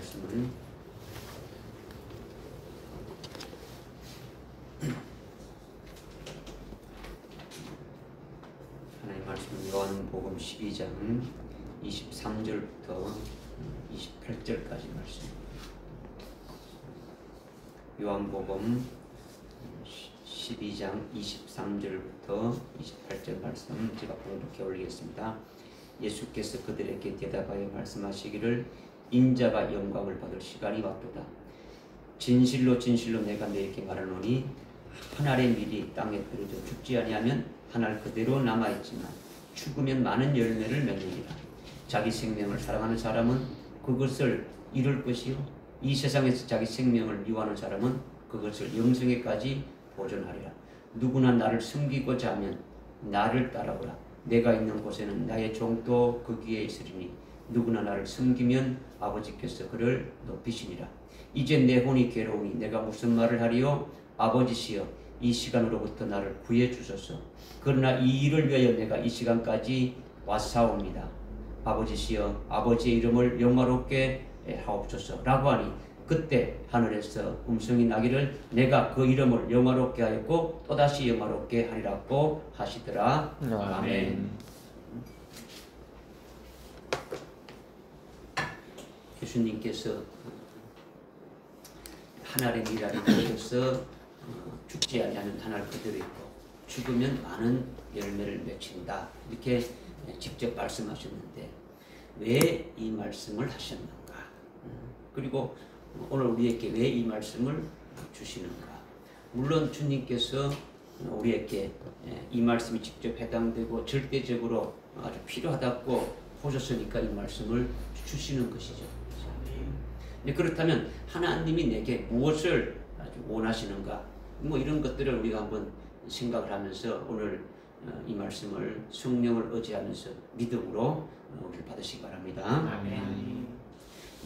말씀은 하나님 말씀은 요한복음 12장 23절부터 28절까지 말씀. 요한복음 12장 23절부터 28절 말씀 제가 봉독해 올리겠습니다. 예수께서 그들에게 대답하여 말씀하시기를 인자가 영광을 받을 시간이 왔도다. 진실로 진실로 내가 너에게 말하노니 한 알의 밀이 땅에 떨어져 죽지 아니하면 한 알 그대로 남아있지만 죽으면 많은 열매를 맺느니라. 자기 생명을 사랑하는 사람은 그것을 잃을 것이요 이 세상에서 자기 생명을 미워하는 사람은 그것을 영생에까지 보존하리라. 누구나 나를 섬기고자 하면 나를 따라오라. 내가 있는 곳에는 나의 종도 거기에 있으리니 누구나 나를 섬기면 아버지께서 그를 높이시니라. 이제 내 혼이 괴로우니 내가 무슨 말을 하리요? 아버지시여 이 시간으로부터 나를 구해 주소서. 그러나 이 일을 위하여 내가 이 시간까지 왔사옵니다. 아버지시여 아버지의 이름을 영화롭게 하옵소서 라고 하니 그때 하늘에서 음성이 나기를 내가 그 이름을 영화롭게 하였고 또다시 영화롭게 하리라고 하시더라. 아멘. 예수님께서 한 알의 밀알이 떨어져서 죽지 아니하는 한 알 그대로 있고 죽으면 많은 열매를 맺힌다 이렇게 직접 말씀하셨는데 왜 이 말씀을 하셨는가? 그리고 오늘 우리에게 왜 이 말씀을 주시는가? 물론 주님께서 우리에게 이 말씀이 직접 해당되고 절대적으로 아주 필요하다고 보셨으니까 이 말씀을 주시는 것이죠. 그렇다면 하나님이 내게 무엇을 아주 원하시는가? 뭐 이런 것들을 우리가 한번 생각을 하면서 오늘 이 말씀을 성령을 의지하면서 믿음으로 우리를 받으시기 바랍니다. 아멘.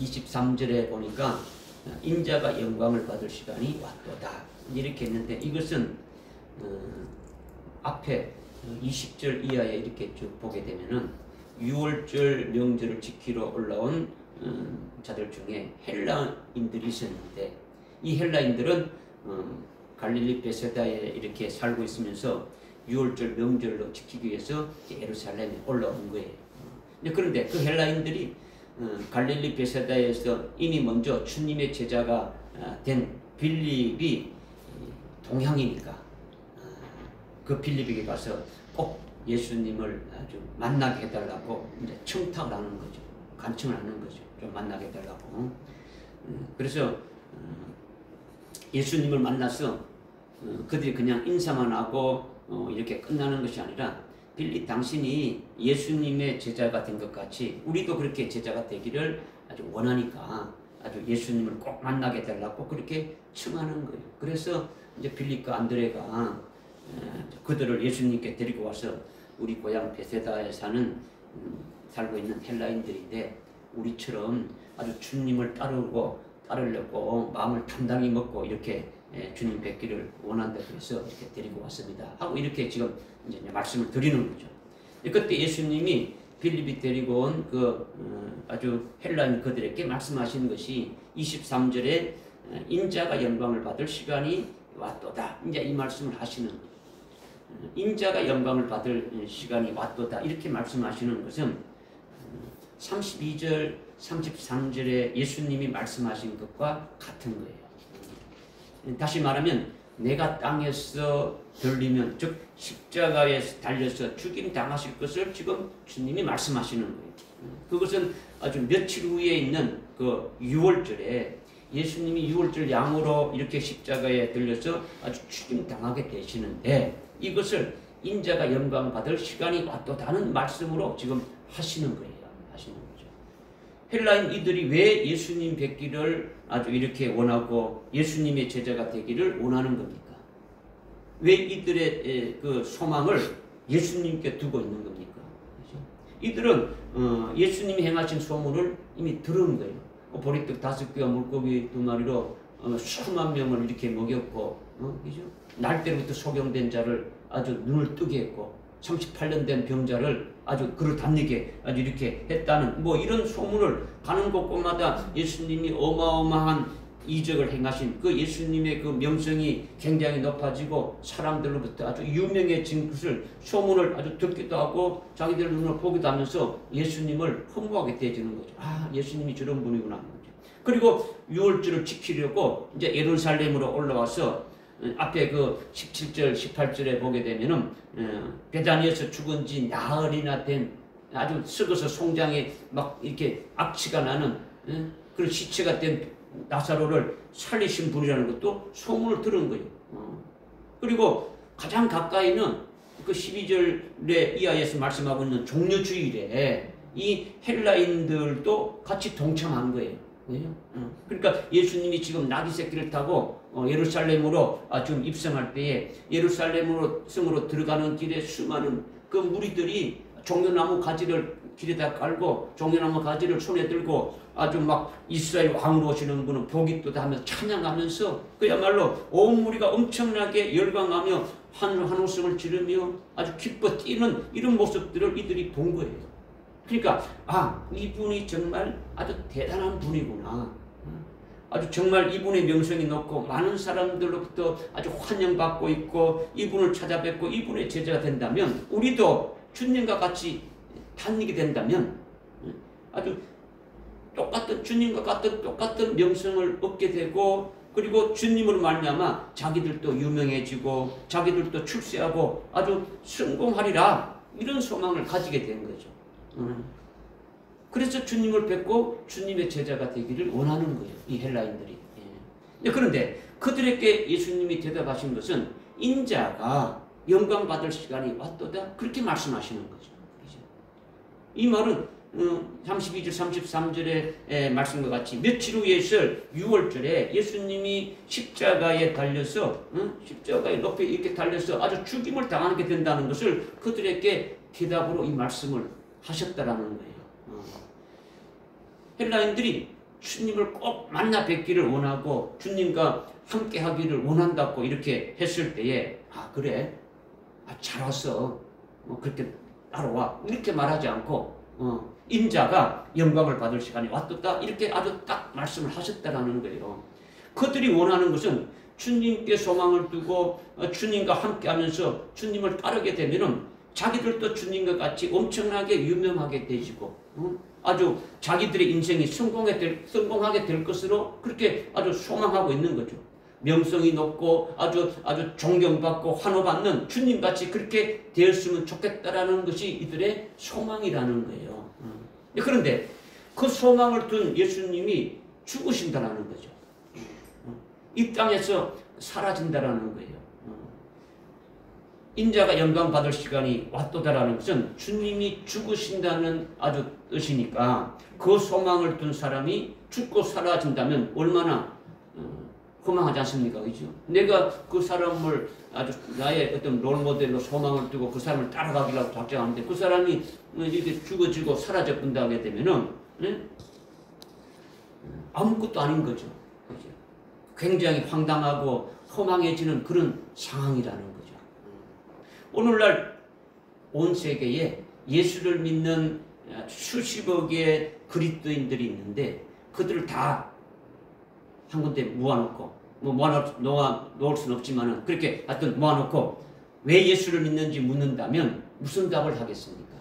23절에 보니까 인자가 영광을 받을 시간이 왔도다 이렇게 했는데 이것은 앞에 20절 이하에 이렇게 쭉 보게 되면은 6월절 명절을 지키러 올라온 자들 중에 헬라인들이 있었는데 이 헬라인들은 갈릴리 베세다에 이렇게 살고 있으면서 6월절 명절로 지키기 위해서 예루살렘에 올라온 거예요. 그런데 그 헬라인들이 갈릴리 베세다에서 이미 먼저 주님의 제자가 된 빌립이 동양이니까 그 빌립에게 가서 꼭 예수님을 아주 만나게 해달라고 이제 청탁을 하는 거죠. 간청을 하는 거죠. 좀 만나게 해달라고. 그래서 예수님을 만나서 그들이 그냥 인사만 하고 이렇게 끝나는 것이 아니라 빌립 당신이 예수님의 제자가 된 것 같이 우리도 그렇게 제자가 되기를 아주 원하니까 아주 예수님을 꼭 만나게 해달라고 그렇게 청하는 거예요. 그래서 이제 빌립과 안드레가 그들을 예수님께 데리고 와서 우리 고향 베세다에 살고 있는 헬라인들인데 우리처럼 아주 주님을 따르려고 마음을 단단히 먹고 이렇게 주님 뵙기를 원한다 그래서 이렇게 데리고 왔습니다 하고 이렇게 지금 이제 말씀을 드리는 거죠. 그때 예수님이 빌립이 데리고 온 그 아주 헬라인 그들에게 말씀하시는 것이 23절에 인자가 영광을 받을 시간이 왔도다 이제 이 말씀을 하시는 거죠. 인자가 영광을 받을 시간이 왔도다 이렇게 말씀하시는 것은 32절 33절에 예수님이 말씀하신 것과 같은 거예요. 다시 말하면 내가 땅에서 들리면 즉 십자가에 달려서 죽임 당하실 것을 지금 주님이 말씀하시는 거예요. 그것은 아주 며칠 후에 있는 그 6월절에 예수님이 6월절 양으로 이렇게 십자가에 들려서 아주 죽임 당하게 되시는데 이것을 인자가 영광 받을 시간이 왔도다는 말씀으로 지금 하시는 거예요. 헬라인 이들이 왜 예수님 뵙기를 아주 이렇게 원하고 예수님의 제자가 되기를 원하는 겁니까? 왜 이들의 그 소망을 예수님께 두고 있는 겁니까? 이들은 예수님이 행하신 소문을 이미 들은 거예요. 보리떡 5개와 물고기 2마리로 수만 명을 이렇게 먹였고 그죠? 날 때부터 소경된 자를 아주 눈을 뜨게 했고 38년 된 병자를 아주 그릇 담리게 아주 이렇게 했다는 뭐 이런 소문을 가는 곳곳마다 예수님이 어마어마한 이적을 행하신 그 예수님의 그 명성이 굉장히 높아지고 사람들로부터 아주 유명해진 것을 소문을 아주 듣기도 하고 자기들 눈으로 보기도 하면서 예수님을 흠모하게 되어지는 거죠. 아, 예수님이 저런 분이구나. 그리고 유월절을 지키려고 이제 예루살렘으로 올라와서 앞에 그 17절, 18절에 보게 되면은 베다니에서 죽은 지 나흘이나 된 아주 썩어서 송장에 막 이렇게 악취가 나는 그런 시체가 된 나사로를 살리신 분이라는 것도 소문을 들은 거예요. 그리고 가장 가까이는 그 12절에 이하에서 말씀하고 있는 종려주일에 이 헬라인들도 같이 동참한 거예요. 그러니까 예수님이 지금 나귀 새끼를 타고 예루살렘으로 지금 입성할 때에 예루살렘으로 성으로 들어가는 길에 수많은 그 무리들이 종려나무 가지를 길에다 깔고 종려나무 가지를 손에 들고 아주 막 이스라엘 왕으로 오시는 분은 복이 또다 하면서 찬양하면서 그야말로 온 무리가 엄청나게 열광하며 한호성을 지르며 아주 기뻐 뛰는 이런 모습들을 이들이 본 거예요. 그러니까 아, 이분이 정말 아주 대단한 분이구나. 아주 정말 이분의 명성이 높고 많은 사람들로부터 아주 환영받고 있고 이분을 찾아뵙고 이분의 제자가 된다면 우리도 주님과 같이 다니게 된다면 아주 똑같은 주님과 같은 똑같은 명성을 얻게 되고 그리고 주님으로 말미암아 자기들도 유명해지고 자기들도 출세하고 아주 성공하리라 이런 소망을 가지게 된 거죠. 그래서 주님을 뵙고 주님의 제자가 되기를 원하는 거예요. 이 헬라인들이. 그런데 그들에게 예수님이 대답하신 것은 인자가 영광 받을 시간이 왔도다 그렇게 말씀하시는 거죠. 이 말은 32절 33절의 말씀과 같이 며칠 후에 있을 6월절에 예수님이 십자가에 달려서 십자가에 높이 이렇게 달려서 아주 죽임을 당하게 된다는 것을 그들에게 대답으로 이 말씀을 하셨다라는 거예요. 헬라인들이 주님을 꼭 만나 뵙기를 원하고 주님과 함께 하기를 원한다고 이렇게 했을 때에 아 그래? 아, 잘 왔어. 그렇게 따라와. 이렇게 말하지 않고 인자가 영광을 받을 시간이 왔다 이렇게 아주 딱 말씀을 하셨다라는 거예요. 그들이 원하는 것은 주님께 소망을 두고 주님과 함께 하면서 주님을 따르게 되면은 자기들도 주님과 같이 엄청나게 유명하게 되지고 아주 자기들의 인생이 성공하게 될 것으로 그렇게 아주 소망하고 있는 거죠. 명성이 높고 아주 존경받고 환호받는 주님같이 그렇게 되었으면 좋겠다라는 것이 이들의 소망이라는 거예요. 그런데 그 소망을 둔 예수님이 죽으신다라는 거죠. 이 땅에서 사라진다라는 거예요. 인자가 영광 받을 시간이 왔도다라는 것은 주님이 죽으신다는 아주 뜻이니까 그 소망을 둔 사람이 죽고 사라진다면 얼마나 허망하지 않습니까? 그죠? 내가 그 사람을 아주 나의 어떤 롤모델로 소망을 두고 그 사람을 따라가기라고 작정하는데 그 사람이 이렇게 죽어지고 사라져 본다게 되면은 아무것도 아닌 거죠. 그죠? 굉장히 황당하고 허망해지는 그런 상황이라는 거죠. 오늘날 온 세계에 예수를 믿는 수십억의 그리스도인들이 있는데 그들을 다 한 군데 모아놓고 놓을 수는 없지만은 그렇게 하여튼 모아놓고 왜 예수를 믿는지 묻는다면 무슨 답을 하겠습니까?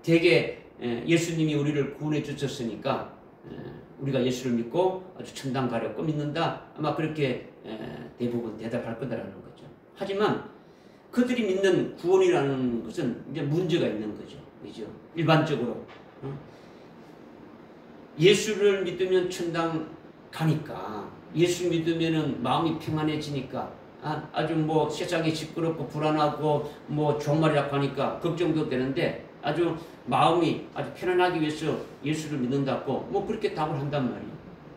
대개 예수님이 우리를 구원해 주셨으니까 우리가 예수를 믿고 아주 천당 가려고 믿는다 아마 그렇게 대부분 대답할 거다라는 거죠. 하지만 그들이 믿는 구원이라는 것은 이제 문제가 있는 거죠. 그죠? 일반적으로 예수를 믿으면 천당 가니까 예수 믿으면은 마음이 평안해지니까 아주 뭐 세상이 시끄럽고 불안하고 뭐 종말이라고 하니까 걱정도 되는데 아주 마음이 아주 편안하기 위해서 예수를 믿는다고 뭐 그렇게 답을 한단 말이에요.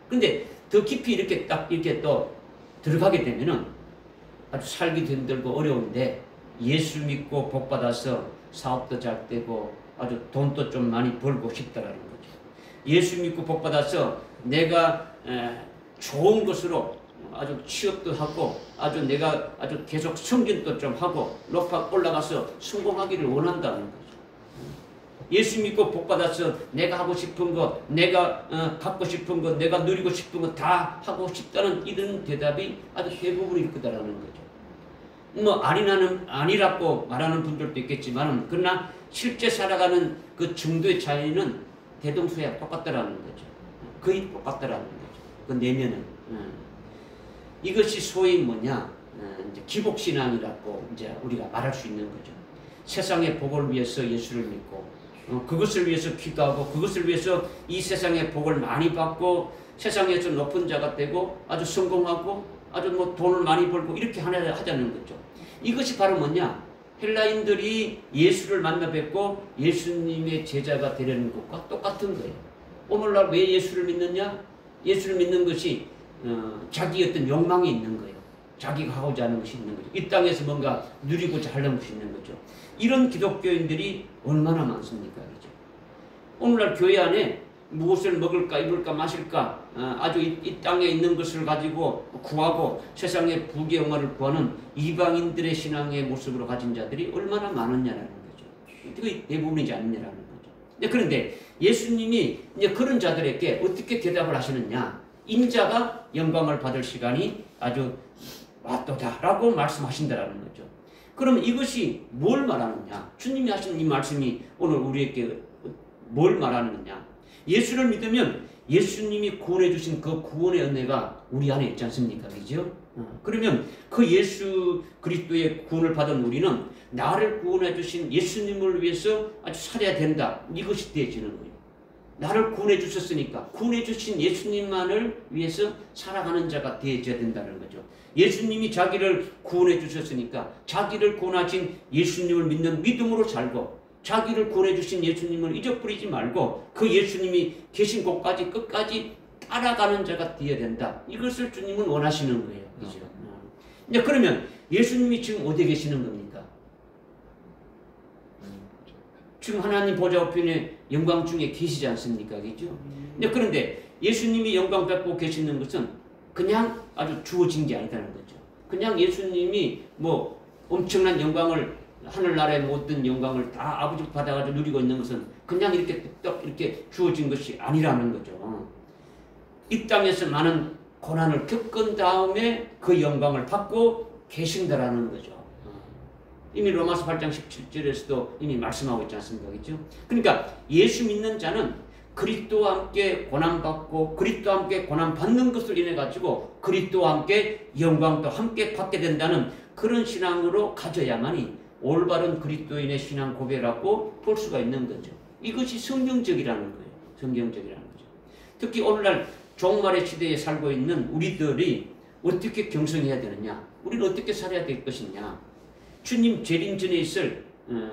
근데 더 깊이 이렇게 딱 이렇게 또 들어가게 되면은 아주 살기도 힘들고 어려운데 예수 믿고 복 받아서 사업도 잘 되고 아주 돈도 좀 많이 벌고 싶다라는 거죠. 예수 믿고 복 받아서 내가 좋은 것으로 아주 취업도 하고 아주 내가 아주 계속 성진도 좀 하고 높아 올라가서 성공하기를 원한다는 거죠. 예수 믿고 복 받아서 내가 하고 싶은 거, 내가 갖고 싶은 거, 내가 누리고 싶은 거 다 하고 싶다는 이런 대답이 아주 대부분일 거다라는 거죠. 뭐 아니라고 말하는 분들도 있겠지만 그러나 실제 살아가는 그 정도의 차이는 대동소이하고 똑같다라는 거죠. 거의 똑같다라는 거죠. 그 내면은 이것이 소위 뭐냐 이제 기복신앙이라고 이제 우리가 말할 수 있는 거죠. 세상의 복을 위해서 예수를 믿고 그것을 위해서 기도하고 그것을 위해서 이 세상의 복을 많이 받고 세상에서 높은 자가 되고 아주 성공하고 아주 뭐 돈을 많이 벌고 이렇게 하자는 거죠. 이것이 바로 뭐냐? 헬라인들이 예수를 만나 뵙고 예수님의 제자가 되려는 것과 똑같은 거예요. 오늘날 왜 예수를 믿느냐? 예수를 믿는 것이 자기 어떤 욕망이 있는 거예요. 자기가 하고자 하는 것이 있는 거죠. 이 땅에서 뭔가 누리고자 하는 것이 있는 거죠. 이런 기독교인들이 얼마나 많습니까? 그죠? 오늘날 교회 안에 무엇을 먹을까 입을까 마실까 아주 이 땅에 있는 것을 가지고 구하고 세상의 부귀영화를 구하는 이방인들의 신앙의 모습으로 가진 자들이 얼마나 많았냐라는 거죠. 그게 대부분이지 않느냐라는 거죠. 그런데 예수님이 이제 그런 자들에게 어떻게 대답을 하시느냐? 인자가 영광을 받을 시간이 아주 왔도다라고 말씀하신다라는 거죠. 그럼 이것이 뭘 말하느냐? 주님이 하신 이 말씀이 오늘 우리에게 뭘 말하느냐? 예수를 믿으면 예수님이 구원해 주신 그 구원의 은혜가 우리 안에 있지 않습니까? 그죠? 그러면 그 예수 그리스도의 구원을 받은 우리는 나를 구원해 주신 예수님을 위해서 아주 살아야 된다. 이것이 되어지는 거예요. 나를 구원해 주셨으니까 구원해 주신 예수님만을 위해서 살아가는 자가 되어져야 된다는 거죠. 예수님이 자기를 구원해 주셨으니까 자기를 구원하신 예수님을 믿는 믿음으로 살고 자기를 구원해 주신 예수님을 잊어버리지 말고 그 예수님이 계신 곳까지 끝까지 따라가는 자가 되어야 된다. 이것을 주님은 원하시는 거예요. 그죠? 이제 그러면 예수님이 지금 어디에 계시는 겁니까? 지금 하나님 보좌 우편에 영광 중에 계시지 않습니까? 그죠? 그런데 예수님이 영광 받고 계시는 것은 그냥 아주 주어진 게 아니다는 거죠. 그냥 예수님이 뭐 엄청난 영광을 하늘나라의 모든 영광을 다 아버지 받아가지고 누리고 있는 것은 그냥 이렇게 딱 이렇게 주어진 것이 아니라는 거죠. 이 땅에서 많은 고난을 겪은 다음에 그 영광을 받고 계신다라는 거죠. 이미 로마서 8장 17절에서도 이미 말씀하고 있지 않습니까? 그렇죠? 그러니까 예수 믿는 자는 그리스도와 함께 고난받고 그리스도와 함께 고난받는 것을 인해 가지고 그리스도와 함께 영광도 함께 받게 된다는 그런 신앙으로 가져야만이 올바른 그리스도인의 신앙 고백이라고 볼 수가 있는 거죠. 이것이 성경적이라는 거예요. 성경적이라는 거죠. 특히 오늘날 종말의 시대에 살고 있는 우리들이 어떻게 경성해야 되느냐? 우리는 어떻게 살아야 될 것이냐? 주님 재림 전에 있을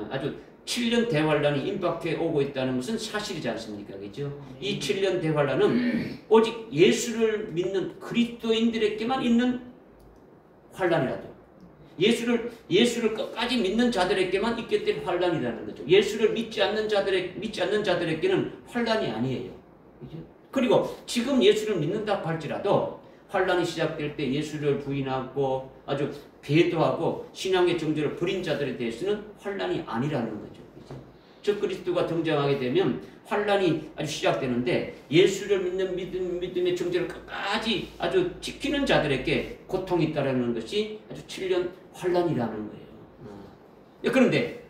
아주 7년 대환란이 임박해 오고 있다는 것은 사실이지 않습니까? 그죠? 이 7년 대환란은 오직 예수를 믿는 그리스도인들에게만 있는 환란이라죠. 예수를 끝까지 믿는 자들에게만 있게 될 환란이라는 거죠. 예수를 믿지 않는 자들에게는 환란이 아니에요. 그죠? 그리고 지금 예수를 믿는다 할지라도 환란이 시작될 때 예수를 부인하고 아주 배도하고 신앙의 정죄를 버린 자들에 대해서는 환란이 아니라는 거죠. 그죠? 저 그리스도가 등장하게 되면 환란이 아주 시작되는데 예수를 믿는 믿음의 정죄를 끝까지 아주 지키는 자들에게 고통이 있다는 것이 아주 7년 환란이라는 거예요. 그런데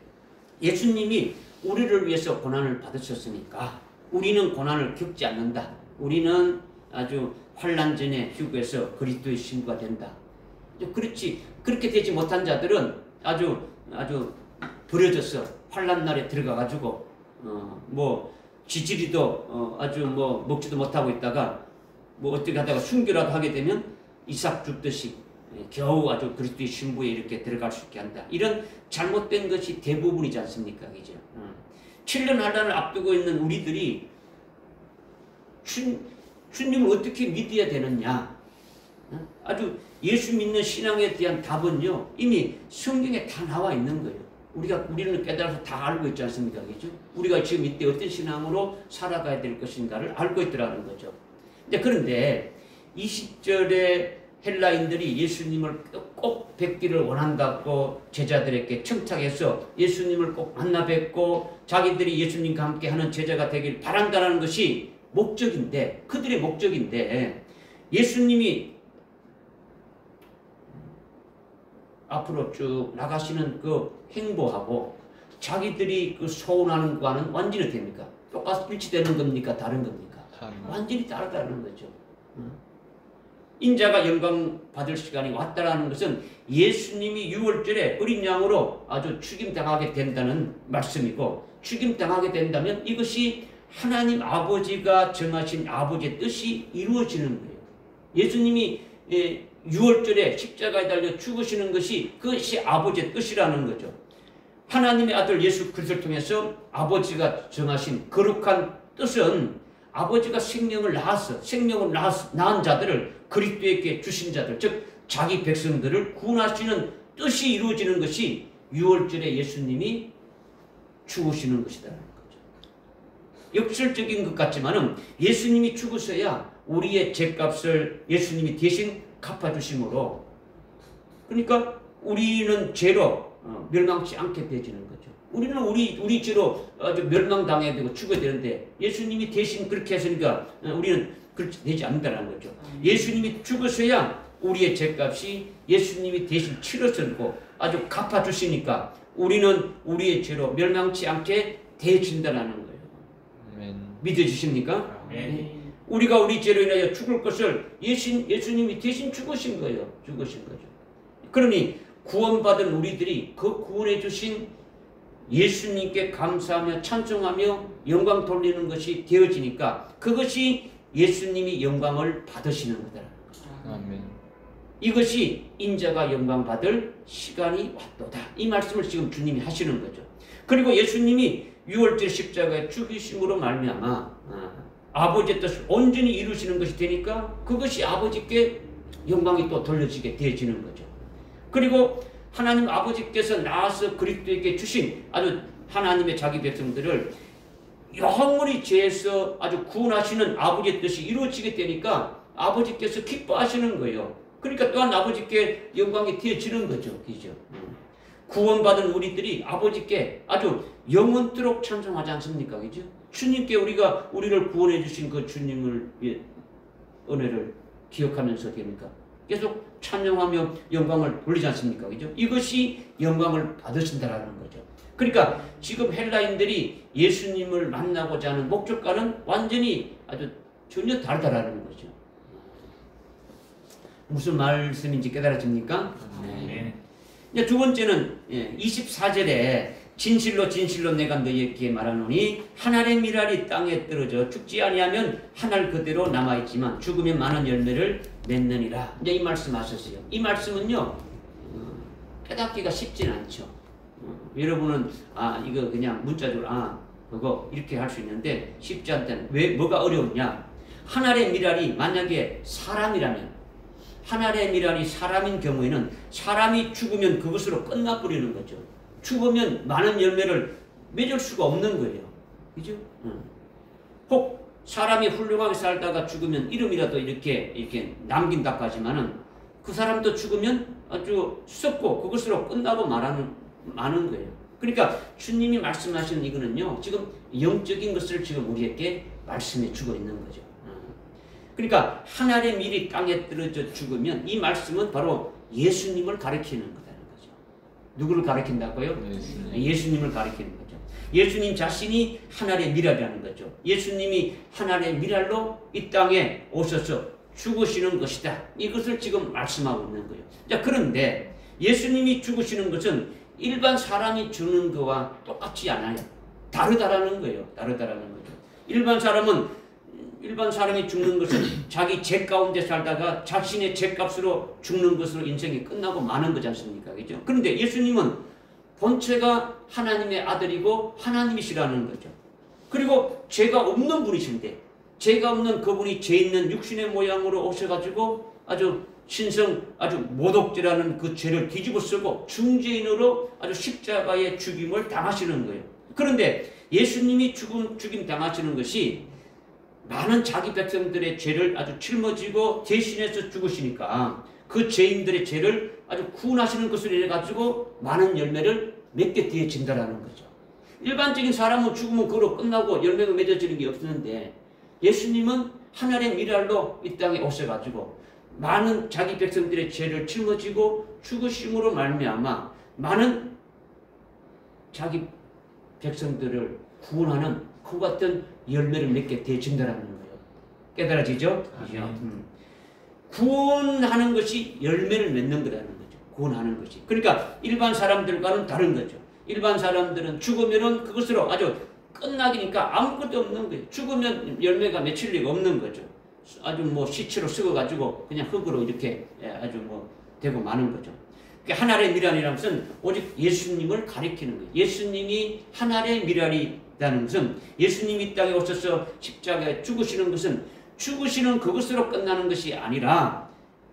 예수님이 우리를 위해서 고난을 받으셨으니까 우리는 고난을 겪지 않는다. 우리는 아주 환란 전에 휴거해서 그리스도의 신부가 된다. 그렇지 그렇게 되지 못한 자들은 아주 버려져서 환란 날에 들어가 가지고 뭐 지지리도 아주 뭐 먹지도 못하고 있다가 뭐 어떻게 하다가 순교라도 하게 되면 이삭 죽듯이 겨우 아주 그리스도의 신부에 이렇게 들어갈 수 있게 한다. 이런 잘못된 것이 대부분이지 않습니까? 그죠? 7년 환란을 앞두고 있는 우리들이 주님을 어떻게 믿어야 되느냐? 아주 예수 믿는 신앙에 대한 답은요 이미 성경에 다 나와 있는 거예요. 우리는 깨달아서 다 알고 있지 않습니까? 그죠? 우리가 지금 이때 어떤 신앙으로 살아가야 될 것인가를 알고 있더라는 거죠. 그런데 20절에 헬라인들이 예수님을 꼭 뵙기를 원한다고 제자들에게 청탁해서 예수님을 꼭 만나 뵙고 자기들이 예수님과 함께 하는 제자가 되길 바란다는 것이 목적인데, 그들의 목적인데, 예수님이 앞으로 쭉 나가시는 그 행보하고 자기들이 그 소원하는 거와는 완전히 됩니까? 똑같이 일치되는 겁니까? 다른 겁니까? 완전히 다르다는 거죠. 인자가 영광 받을 시간이 왔다라는 것은 예수님이 6월절에 어린 양으로 아주 죽임당하게 된다는 말씀이고, 죽임당하게 된다면 이것이 하나님 아버지가 정하신 아버지의 뜻이 이루어지는 거예요. 예수님이 6월절에 십자가에 달려 죽으시는 것이 그것이 아버지의 뜻이라는 거죠. 하나님의 아들 예수 그리스도를 통해서 아버지가 정하신 거룩한 뜻은 아버지가 생명을 낳은 자들을 그리스도에게 주신 자들, 즉 자기 백성들을 구원하시는 뜻이 이루어지는 것이 6월절에 예수님이 죽으시는 것이라는 거죠. 역설적인 것 같지만은 예수님이 죽으셔야 우리의 죄값을 예수님이 대신 갚아주심으로, 그러니까 우리는 죄로 멸망치 않게 되지는 거죠. 우리는 우리 죄로 아주 멸망당해야 되고 죽어야 되는데 예수님이 대신 그렇게 했으니까 우리는 그렇게 되지 않는다는 거죠. 예수님이 죽으셔야 우리의 죄값이 예수님이 대신 치러졌고 아주 갚아주시니까 우리는 우리의 죄로 멸망치 않게 되어진다는 거예요. 믿어주십니까? 네. 우리가 우리 죄로 인하여 죽을 것을 예수님이 대신 죽으신 거예요. 죽으신 거죠. 그러니 구원받은 우리들이 그 구원해 주신 예수님께 감사하며 찬송하며 영광 돌리는 것이 되어지니까 그것이 예수님이 영광을 받으시는 거다라는 거죠. 아멘. 이것이 인자가 영광 받을 시간이 왔도다. 이 말씀을 지금 주님이 하시는 거죠. 그리고 예수님이 6월절 십자가에 죽으심으로 말미암아 아버지의 뜻을 온전히 이루시는 것이 되니까 그것이 아버지께 영광이 또 돌려지게 되어지는 거죠. 그리고 하나님 아버지께서 나와서 그리스도에게 주신 아주 하나님의 자기 백성들을 영원히 죄에서 아주 구원하시는 아버지의 뜻이 이루어지게 되니까 아버지께서 기뻐하시는 거예요. 그러니까 또한 아버지께 영광이 되어지는 거죠. 그죠? 구원받은 우리들이 아버지께 아주 영원토록 찬송하지 않습니까? 그죠? 주님께 우리를 구원해 주신 그 주님을 은혜를 기억하면서 됩니까? 계속 찬양하며 영광을 돌리지 않습니까? 그죠? 이것이 영광을 받으신다라는 거죠. 그러니까 지금 헬라인들이 예수님을 만나고자 하는 목적과는 완전히 아주 전혀 다르다라는 거죠. 무슨 말씀인지 깨달아집니까? 네. 이제 두 번째는 24절에 진실로 진실로 내가 너희에게 말하노니 한 알의 밀알이 땅에 떨어져 죽지 아니하면 한 알 그대로 남아있지만 죽으면 많은 열매를 맺느니라. 이제 이 말씀 하셨어요. 이 말씀은요 깨닫기가 쉽진 않죠. 여러분은 이거 그냥 문자적으로 그거 이렇게 할 수 있는데 쉽지 않다는, 왜 뭐가 어려우냐? 한 알의 밀알이 만약에 사람이라면, 한 알의 밀알이 사람인 경우에는 사람이 죽으면 그것으로 끝나버리는 거죠. 죽으면 많은 열매를 맺을 수가 없는 거예요. 그죠? 혹 사람이 훌륭하게 살다가 죽으면 이름이라도 이렇게 남긴다고 하지만은 그 사람도 죽으면 아주 썩고 그것으로 끝나고 마는 거예요. 그러니까 주님이 말씀하시는 이거는요, 지금 영적인 것을 지금 우리에게 말씀해 주고 있는 거죠. 그러니까 한 알의 밀이 땅에 떨어져 죽으면 이 말씀은 바로 예수님을 가리키는 거다는 거죠. 누구를 가리킨다고요? 예수님을 가리키는 거죠. 예수님 자신이 한 알의 밀알이라는 거죠. 예수님이 한 알의 밀알로 이 땅에 오셔서 죽으시는 것이다. 이것을 지금 말씀하고 있는 거예요. 자, 그런데 예수님이 죽으시는 것은 일반 사람이 죽는 것과 똑같지 않아요. 다르다라는 거예요. 다르다라는 거죠. 일반 사람이 죽는 것은 자기 죄 가운데 살다가 자신의 죄값으로 죽는 것으로 인생이 끝나고 마는 거지 않습니까? 그죠? 그런데 예수님은 본체가 하나님의 아들이고 하나님이시라는 거죠. 그리고 죄가 없는 분이신데, 죄가 없는 그분이 죄 있는 육신의 모양으로 오셔가지고 아주 아주 모독죄라는 그 죄를 뒤집어 쓰고 중죄인으로 아주 십자가의 죽임을 당하시는 거예요. 그런데 예수님이 죽임 당하시는 것이 많은 자기 백성들의 죄를 아주 짊어지고 대신해서 죽으시니까 그 죄인들의 죄를 아주 구원하시는 것으로 인해 가지고 많은 열매를 맺게 되어진다라는 거죠. 일반적인 사람은 죽으면 그로 끝나고 열매가 맺어지는 게 없는데 예수님은 하늘의 미랄로 이 땅에 오셔가지고 많은 자기 백성들의 죄를 짊어지고 죽으심으로 말미암아 많은 자기 백성들을 구원하는 그와 같은 열매를 맺게 되어진다는 거예요. 깨달아지죠? 구원하는 것이 열매를 맺는 거라는 거죠. 구원하는 것이. 그러니까 일반 사람들과는 다른 거죠. 일반 사람들은 죽으면은 그것으로 아주 끝나기니까 아무것도 없는 거예요. 죽으면 열매가 맺힐 리가 없는 거죠. 아주 뭐 시체로 썩어가지고 그냥 흙으로 이렇게 아주 뭐 되고 마는 거죠. 하늘의 미랄이라는 것은 오직 예수님을 가리키는 거예요. 예수님이 하늘의 미랄이라는 것은 예수님이 이 땅에 오셔서 십자가에 죽으시는 것은 죽으시는 그것으로 끝나는 것이 아니라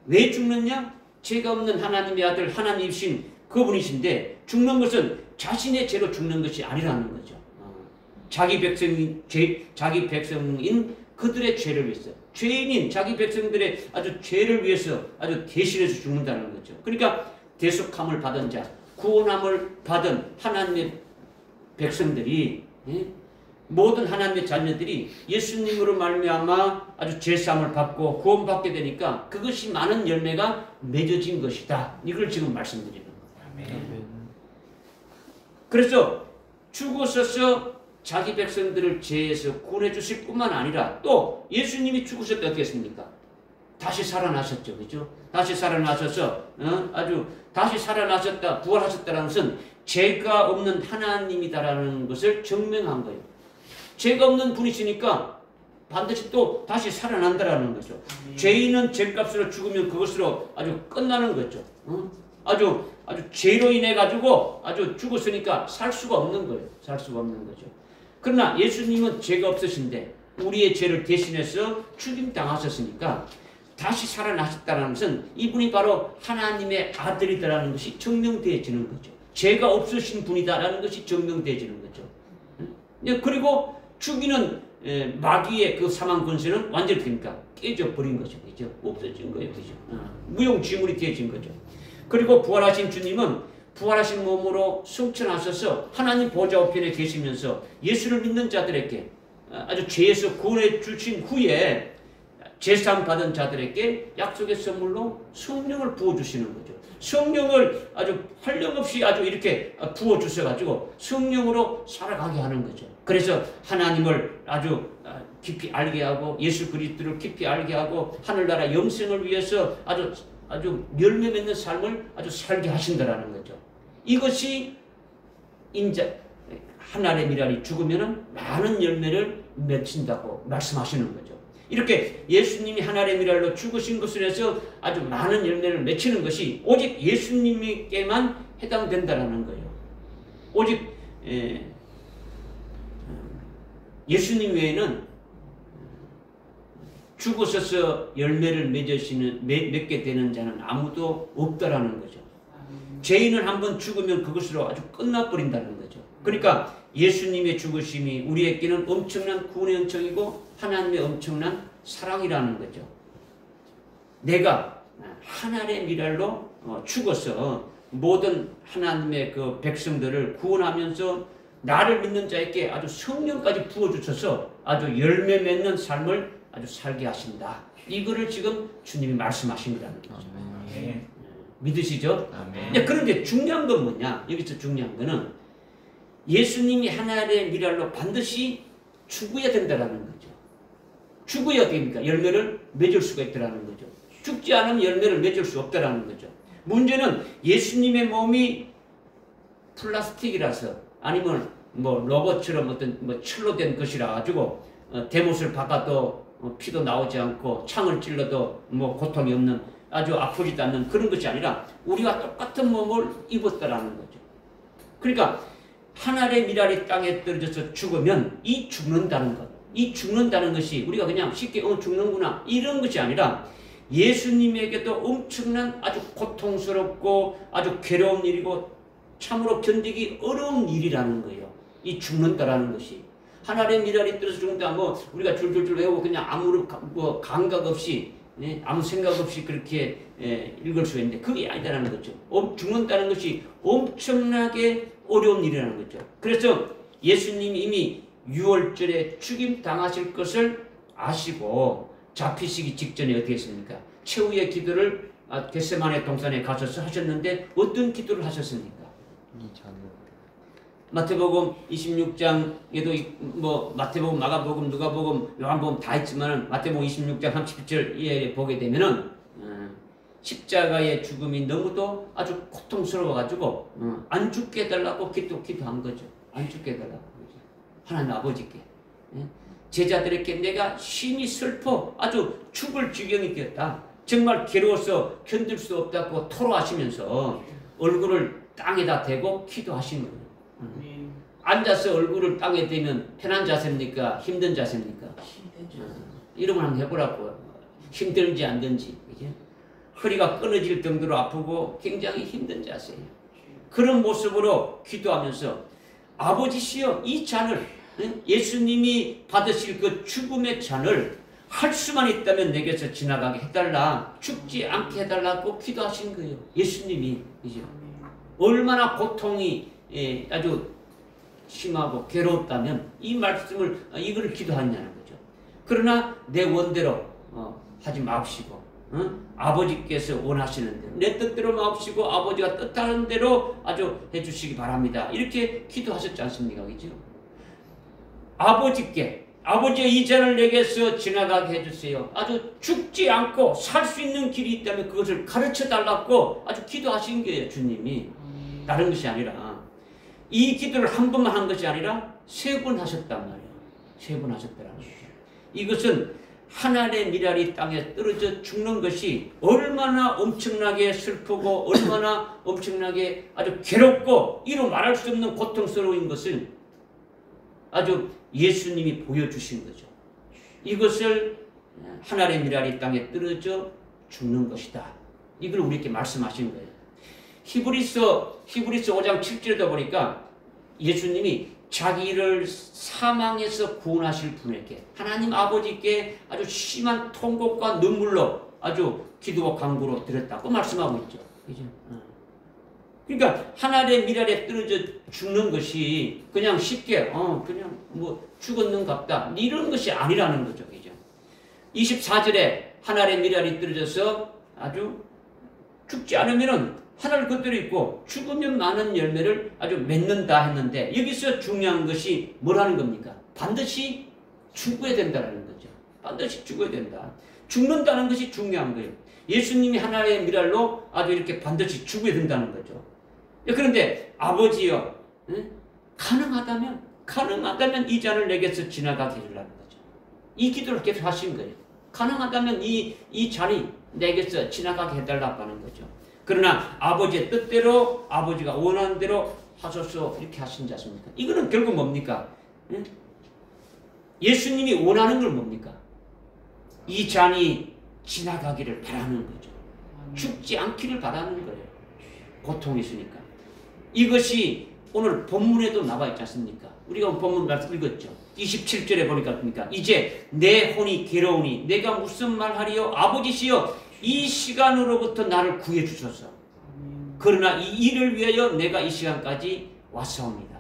왜 죽느냐? 죄가 없는 하나님의 아들 하나님이신 그분이신데 죽는 것은 자신의 죄로 죽는 것이 아니라는 거죠. 자기 백성인 그들의 죄를 위해서 죄인인 자기 백성들의 아주 죄를 위해서 아주 대신해서 죽는다는 거죠. 그러니까 대속함을 받은 자, 구원함을 받은 하나님의 백성들이 모든 하나님의 자녀들이 예수님으로 말미암아 아주 죄사함을 받고 구원받게 되니까 그것이 많은 열매가 맺어진 것이다. 이걸 지금 말씀드리는 거예요. 그래서 죽으셔서 자기 백성들을 죄에서 구원해 주실 뿐만 아니라 또 예수님이 죽으셨다 어떻게 했습니까? 다시 살아나셨죠. 그죠? 다시 살아나셔서 아주 다시 살아나셨다 부활하셨다는 것은 죄가 없는 하나님이다라는 것을 증명한 거예요. 죄가 없는 분이시니까 반드시 또 다시 살아난다라는 거죠. 죄인은 죄값으로 죽으면 그것으로 아주 끝나는 거죠. 아주 죄로 인해 가지고 아주 죽었으니까 살 수가 없는 거예요. 살 수가 없는 거죠. 그러나 예수님은 죄가 없으신데 우리의 죄를 대신해서 죽임 당하셨으니까 다시 살아나셨다는 것은 이분이 바로 하나님의 아들이다라는 것이 증명되어지는 거죠. 죄가 없으신 분이다라는 것이 증명되어지는 거죠. 그리고 죽이는 마귀의 그 사망 권세는 완전히 됩니까? 깨져버린 거죠. 그죠? 없어진 거예요. 그죠? 무용지물이 되어진 거죠. 그리고 부활하신 주님은 부활하신 몸으로 승천하셔서 하나님 보좌 우편에 계시면서 예수를 믿는 자들에게 아주 죄에서 구원해 주신 후에 제사함 받은 자들에게 약속의 선물로 성령을 부어주시는 거죠. 성령을 아주 한량없이 아주 이렇게 부어주셔가지고 성령으로 살아가게 하는 거죠. 그래서 하나님을 아주 깊이 알게 하고 예수 그리스도를 깊이 알게 하고 하늘나라 영생을 위해서 아주 열매 맺는 삶을 아주 살게 하신다라는 거죠. 이것이 인자 하늘의 미랄이 죽으면은 많은 열매를 맺힌다고 말씀하시는 거죠. 이렇게 예수님이 하늘의 미랄로 죽으신 것을 해서 아주 많은 열매를 맺히는 것이 오직 예수님께만 해당된다라는 거예요. 오직 예수님 외에는 죽으셔서 열매를 맺게 되는 자는 아무도 없다라는 거죠. 죄인은 한번 죽으면 그것으로 아주 끝나버린다는 거죠. 그러니까 예수님의 죽으심이 우리에게는 엄청난 구원의 은총이고 하나님의 엄청난 사랑이라는 거죠. 내가 하늘의 미랄로 죽어서 모든 하나님의 그 백성들을 구원하면서 나를 믿는 자에게 아주 성령까지 부어주셔서 아주 열매 맺는 삶을 아주 살게 하신다. 이거를 지금 주님이 말씀하신 거라는 거죠. 믿으시죠? 그런데 중요한 건 뭐냐? 여기서 중요한 거는 예수님이 하늘의 미랄로 반드시 죽어야 된다는 거죠. 죽어야 됩니까? 열매를 맺을 수가 있다는 거죠. 죽지 않으면 열매를 맺을 수 없다는 거죠. 문제는 예수님의 몸이 플라스틱이라서 아니면 뭐 로봇처럼 어떤 뭐 철로 된 것이라 가지고 대못을 박아도 피도 나오지 않고 창을 찔러도 뭐 고통이 없는 아주 아프지도 않는 그런 것이 아니라 우리와 똑같은 몸을 입었다라는 거죠. 그러니까 하늘의 미랄이 땅에 떨어져서 죽으면 이 죽는다는 것, 이 죽는다는 것이 우리가 그냥 쉽게 죽는구나 이런 것이 아니라 예수님에게도 엄청난 아주 고통스럽고 아주 괴로운 일이고 참으로 견디기 어려운 일이라는 거예요. 이 죽는다라는 것이 하나의 미랄이 떨어져 죽는다. 뭐 우리가 줄줄줄 외우고 그냥 아무 뭐 감각 없이 아무 생각 없이 그렇게 읽을 수 있는데 그게 아니다라는 거죠. 죽는다는 것이 엄청나게 어려운 일이라는 거죠. 그래서 예수님이 이미 6월절에 죽임 당하실 것을 아시고 잡히시기 직전에 어떻게 했습니까? 최후의 기도를 겟세마네 동산에 가셔서 하셨는데 어떤 기도를 하셨습니까? 마태복음 26장에도 뭐 마태복음, 마가복음, 누가복음, 요한복음 다 있지만 마태복음 26장 37절에 보게 되면은 십자가의 죽음이 너무도 아주 고통스러워가지고 안 죽게 해달라고 기도한 거죠. 안 죽게 해달라고. 하나님 아버지께 제자들에게 내가 심히 슬퍼 아주 죽을 지경이 되었다. 정말 괴로워서 견딜 수 없다고 토로하시면서 얼굴을 땅에다 대고 기도하신 거예요. 앉아서 얼굴을 땅에 대면 편한 자세입니까? 힘든 자세입니까? 이런 걸 한번 해보라고. 힘들지 않든지. 그죠? 허리가 끊어질 정도로 아프고 굉장히 힘든 자세예요. 그런 모습으로 기도하면서 아버지시여 이 잔을 예수님이 받으실 그 죽음의 잔을 할 수만 있다면 내게서 지나가게 해달라. 죽지 않게 해달라고 기도하신 거예요. 예수님이. 그죠? 얼마나 고통이 아주 심하고 괴로웠다면 이 말씀을 이거를 기도하냐는 거죠. 그러나 내 원대로 하지 마옵시고 아버지께서 원하시는 대로 내 뜻대로 마옵시고 아버지가 뜻하는 대로 아주 해주시기 바랍니다. 이렇게 기도하셨지 않습니까? 그죠? 아버지의 이 잔을 내게서 지나가게 해주세요. 아주 죽지 않고 살 수 있는 길이 있다면 그것을 가르쳐 달라고 아주 기도하신 거예요. 주님이. 다른 것이 아니라 이 기도를 한 번만 한 것이 아니라 3번 하셨단 말이에요. 3번 하셨다는 거죠. 이것은 하나의 미랄이 땅에 떨어져 죽는 것이 얼마나 엄청나게 슬프고 얼마나 엄청나게 아주 괴롭고 이루 말할 수 없는 고통스러운 것을 아주 예수님이 보여주신 거죠. 이것을 하나의 미랄이 땅에 떨어져 죽는 것이다. 이걸 우리에게 말씀하신 거예요. 히브리서 5장 7절에도 보니까 예수님이 자기를 사망에서 구원하실 분에게 하나님 아버지께 아주 심한 통곡과 눈물로 아주 기도와 간구로 드렸다고 말씀하고 있죠. 그죠? 그러니까 하나의 미랄에 떨어져 죽는 것이 그냥 쉽게 그냥 뭐 죽었는갑다 이런 것이 아니라는 거죠. 그죠? 24절에 하나의 미랄이 떨어져서 아주 죽지 않으면은 하늘 그대로 있고 죽으면 많은 열매를 아주 맺는다 했는데 여기서 중요한 것이 뭐라는 겁니까? 반드시 죽어야 된다는 거죠. 반드시 죽어야 된다. 죽는다는 것이 중요한 거예요. 예수님이 하나의 미랄로 아주 이렇게 반드시 죽어야 된다는 거죠. 그런데 아버지여 가능하다면 이 잔을 내게서 지나가게 해주라는 거죠. 이 기도를 계속 하신 거예요. 가능하다면 이 잔이 내게서 지나가게 해달라고 하는 거죠. 그러나 아버지의 뜻대로 아버지가 원하는 대로 하소서 이렇게 하신 지 않습니까? 이거는 결국 뭡니까? 예수님이 원하는 건 뭡니까? 이 잔이 지나가기를 바라는 거죠. 죽지 않기를 바라는 거예요. 고통이 있으니까. 이것이 오늘 본문에도 나와 있지 않습니까? 우리가 본문 말씀 읽었죠. 27절에 보니까 이제 내 혼이 괴로우니 내가 무슨 말하리요? 아버지시여 이 시간으로부터 나를 구해 주소서. 그러나 이 일을 위하여 내가 이 시간까지 왔사옵니다.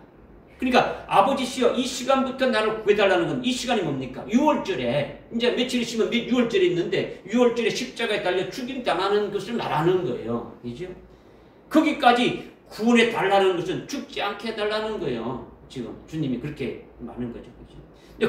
그러니까 아버지시여 이 시간부터 나를 구해달라는 건 이 시간이 뭡니까? 6월절에 이제 며칠 있으면 6월절에 있는데 6월절에 십자가에 달려 죽임 당하는 것을 말하는 거예요. 그죠? 거기까지 구원해 달라는 것은 죽지 않게 해달라는 거예요. 지금 주님이 그렇게 말하는 거죠. 그죠?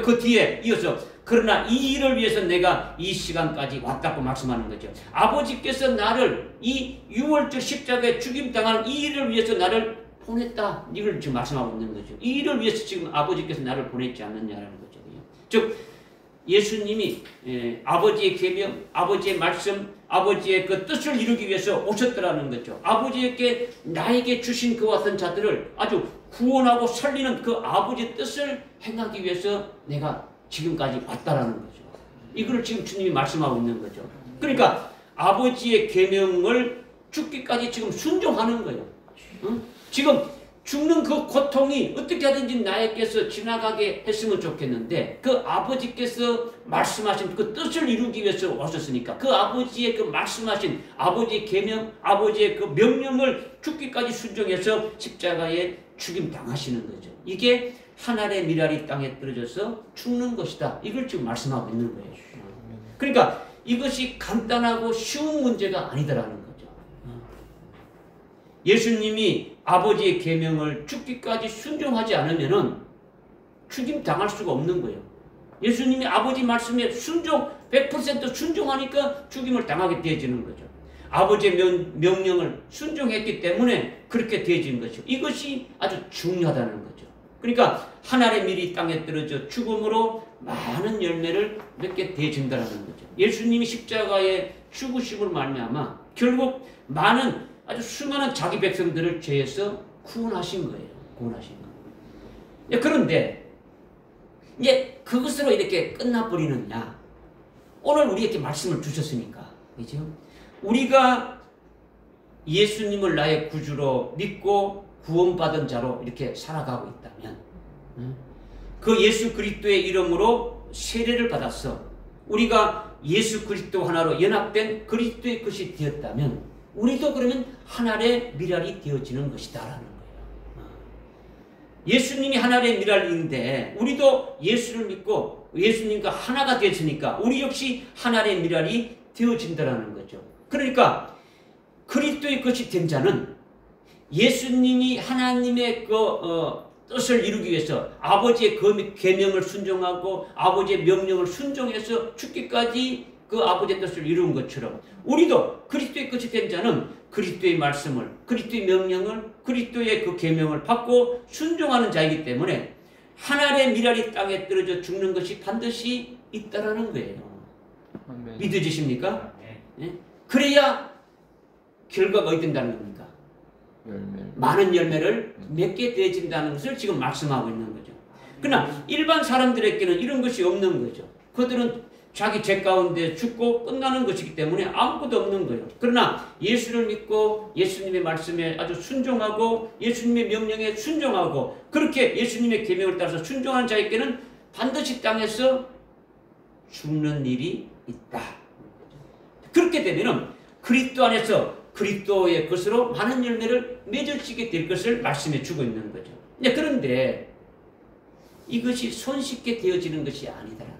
그 뒤에 이어서 그러나 이 일을 위해서 내가 이 시간까지 왔다고 말씀하는 거죠. 아버지께서 나를 이 6월절 십자가에 죽임당하는 이 일을 위해서 나를 보냈다. 이걸 지금 말씀하고 있는 거죠. 이 일을 위해서 지금 아버지께서 나를 보냈지 않느냐라는 거죠. 즉 예수님이 아버지의 계명, 아버지의 말씀, 아버지의 그 뜻을 이루기 위해서 오셨더라는 거죠. 아버지께 나에게 주신 그와 같은 자들을 아주 구원하고 살리는 그 아버지의 뜻을 행하기 위해서 내가 지금까지 왔다라는 거죠. 이걸 지금 주님이 말씀하고 있는 거죠. 그러니까 아버지의 계명을 죽기까지 지금 순종하는 거예요. 응? 지금 죽는 그 고통이 어떻게 하든지 나에게서 지나가게 했으면 좋겠는데 그 아버지께서 말씀하신 그 뜻을 이루기 위해서 오셨으니까 그 아버지의 그 말씀하신 아버지의 계명, 아버지의 그 명령을 죽기까지 순종해서 십자가에 죽임 당하시는 거죠. 이게 하늘의 미랄이 땅에 떨어져서 죽는 것이다. 이걸 지금 말씀하고 있는 거예요. 그러니까 이것이 간단하고 쉬운 문제가 아니더라는 거죠. 예수님이 아버지의 계명을 죽기까지 순종하지 않으면은 죽임 당할 수가 없는 거예요. 예수님이 아버지 말씀에 100% 순종하니까 죽임을 당하게 되어지는 거죠. 아버지의 명령을 순종했기 때문에 그렇게 되어진 거죠. 이것이 아주 중요하다는 거죠. 그러니까 하늘의 밀이 땅에 떨어져 죽음으로 많은 열매를 맺게 되어진다는 거죠. 예수님이 십자가에 죽으심으로 말미암아 결국 많은 아주 수많은 자기 백성들을 죄에서 구원하신 거예요. 구원하신 거예요. 그런데 이제 그것으로 이렇게 끝나버리느냐? 오늘 우리에게 말씀을 주셨으니까, 그죠? 우리가 예수님을 나의 구주로 믿고 구원받은 자로 이렇게 살아가고 있다면, 그 예수 그리스도의 이름으로 세례를 받았어. 우리가 예수 그리스도 하나로 연합된 그리스도의 것이 되었다면, 우리도 그러면 하늘의 미랄이 되어지는 것이다라는 거예요. 예수님이 하늘의 미랄인데 우리도 예수를 믿고 예수님과 하나가 됐으니까 우리 역시 하늘의 미랄이 되어진다라는 거죠. 그러니까 그리스도의 것이 된 자는 예수님이 하나님의 뜻을 이루기 위해서 아버지의 계명을 순종하고 아버지의 명령을 순종해서 죽기까지 그 아버지의 뜻을 이룬 것처럼 우리도 그리스도의 것이 된 자는 그리스도의 말씀을, 그리스도의 명령을, 그리스도의 그 계명을 받고 순종하는 자이기 때문에 하늘의 미랄이 땅에 떨어져 죽는 것이 반드시 있다라는 거예요. 믿어지십니까? 네? 그래야 결과가 어떻게 된다는 겁니까? 많은 열매를 맺게 되어진다는 것을 지금 말씀하고 있는 거죠. 그러나 일반 사람들에게는 이런 것이 없는 거죠. 그들은 자기 죄 가운데 죽고 끝나는 것이기 때문에 아무것도 없는 거예요. 그러나 예수를 믿고 예수님의 말씀에 아주 순종하고 예수님의 명령에 순종하고 그렇게 예수님의 계명을 따라서 순종한 자에게는 반드시 땅에서 죽는 일이 있다. 그렇게 되면 그리스도 안에서 그리스도의 것으로 많은 열매를 맺어지게 될 것을 말씀해 주고 있는 거죠. 그런데 이것이 손쉽게 되어지는 것이 아니다라는 거죠.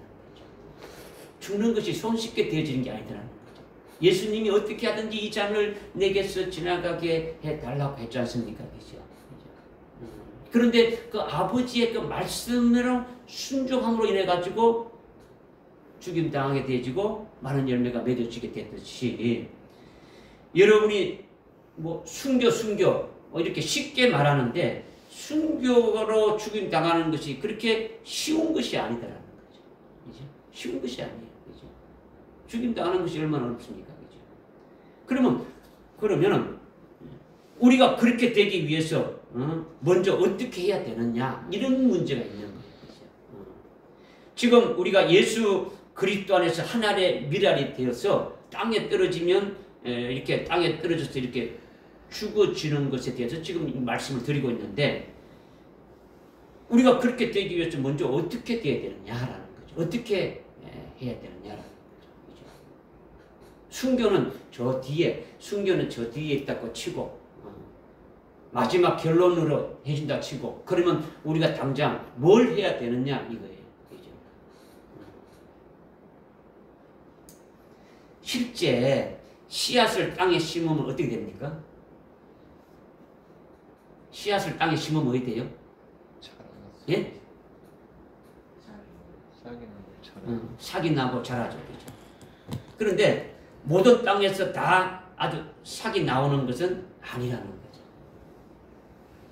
죽는 것이 손쉽게 되어지는 게 아니다라는 거죠. 예수님이 어떻게 하든지 이 잔을 내게서 지나가게 해달라고 했지 않습니까? 그죠? 그런데 그 아버지의 그 말씀으로 순종함으로 인해 가지고 죽임 당하게 되어지고 많은 열매가 맺어지게 됐듯이 여러분이 뭐 순교 이렇게 쉽게 말하는데 순교로 죽임 당하는 것이 그렇게 쉬운 것이 아니다라는 거죠. 그죠? 쉬운 것이 아니에요. 그죠? 죽임 당하는 것이 얼마나 어렵습니까? 그죠? 그러면은 우리가 그렇게 되기 위해서 먼저 어떻게 해야 되느냐 이런 문제가 있는 거예요. 그죠? 지금 우리가 예수 그리스도 안에서 하늘의 미랄이 되어서 땅에 떨어지면 이렇게 땅에 떨어져서 이렇게 죽어지는 것에 대해서 지금 말씀을 드리고 있는데 우리가 그렇게 되기 위해서 먼저 어떻게 돼야 되느냐라는 거죠. 어떻게 해야 되느냐라는 거죠. 순교는 저 뒤에 있다고 치고 마지막 결론으로 해준다 치고 그러면 우리가 당장 뭘 해야 되느냐 이거예요. 그죠? 실제 씨앗을 땅에 심으면 어떻게 됩니까? 씨앗을 땅에 심으면 어떻게 돼요? 예? 싹이 나고 자라죠. 그렇죠? 그런데 모든 땅에서 다 아주 싹이 나오는 것은 아니라는 거죠.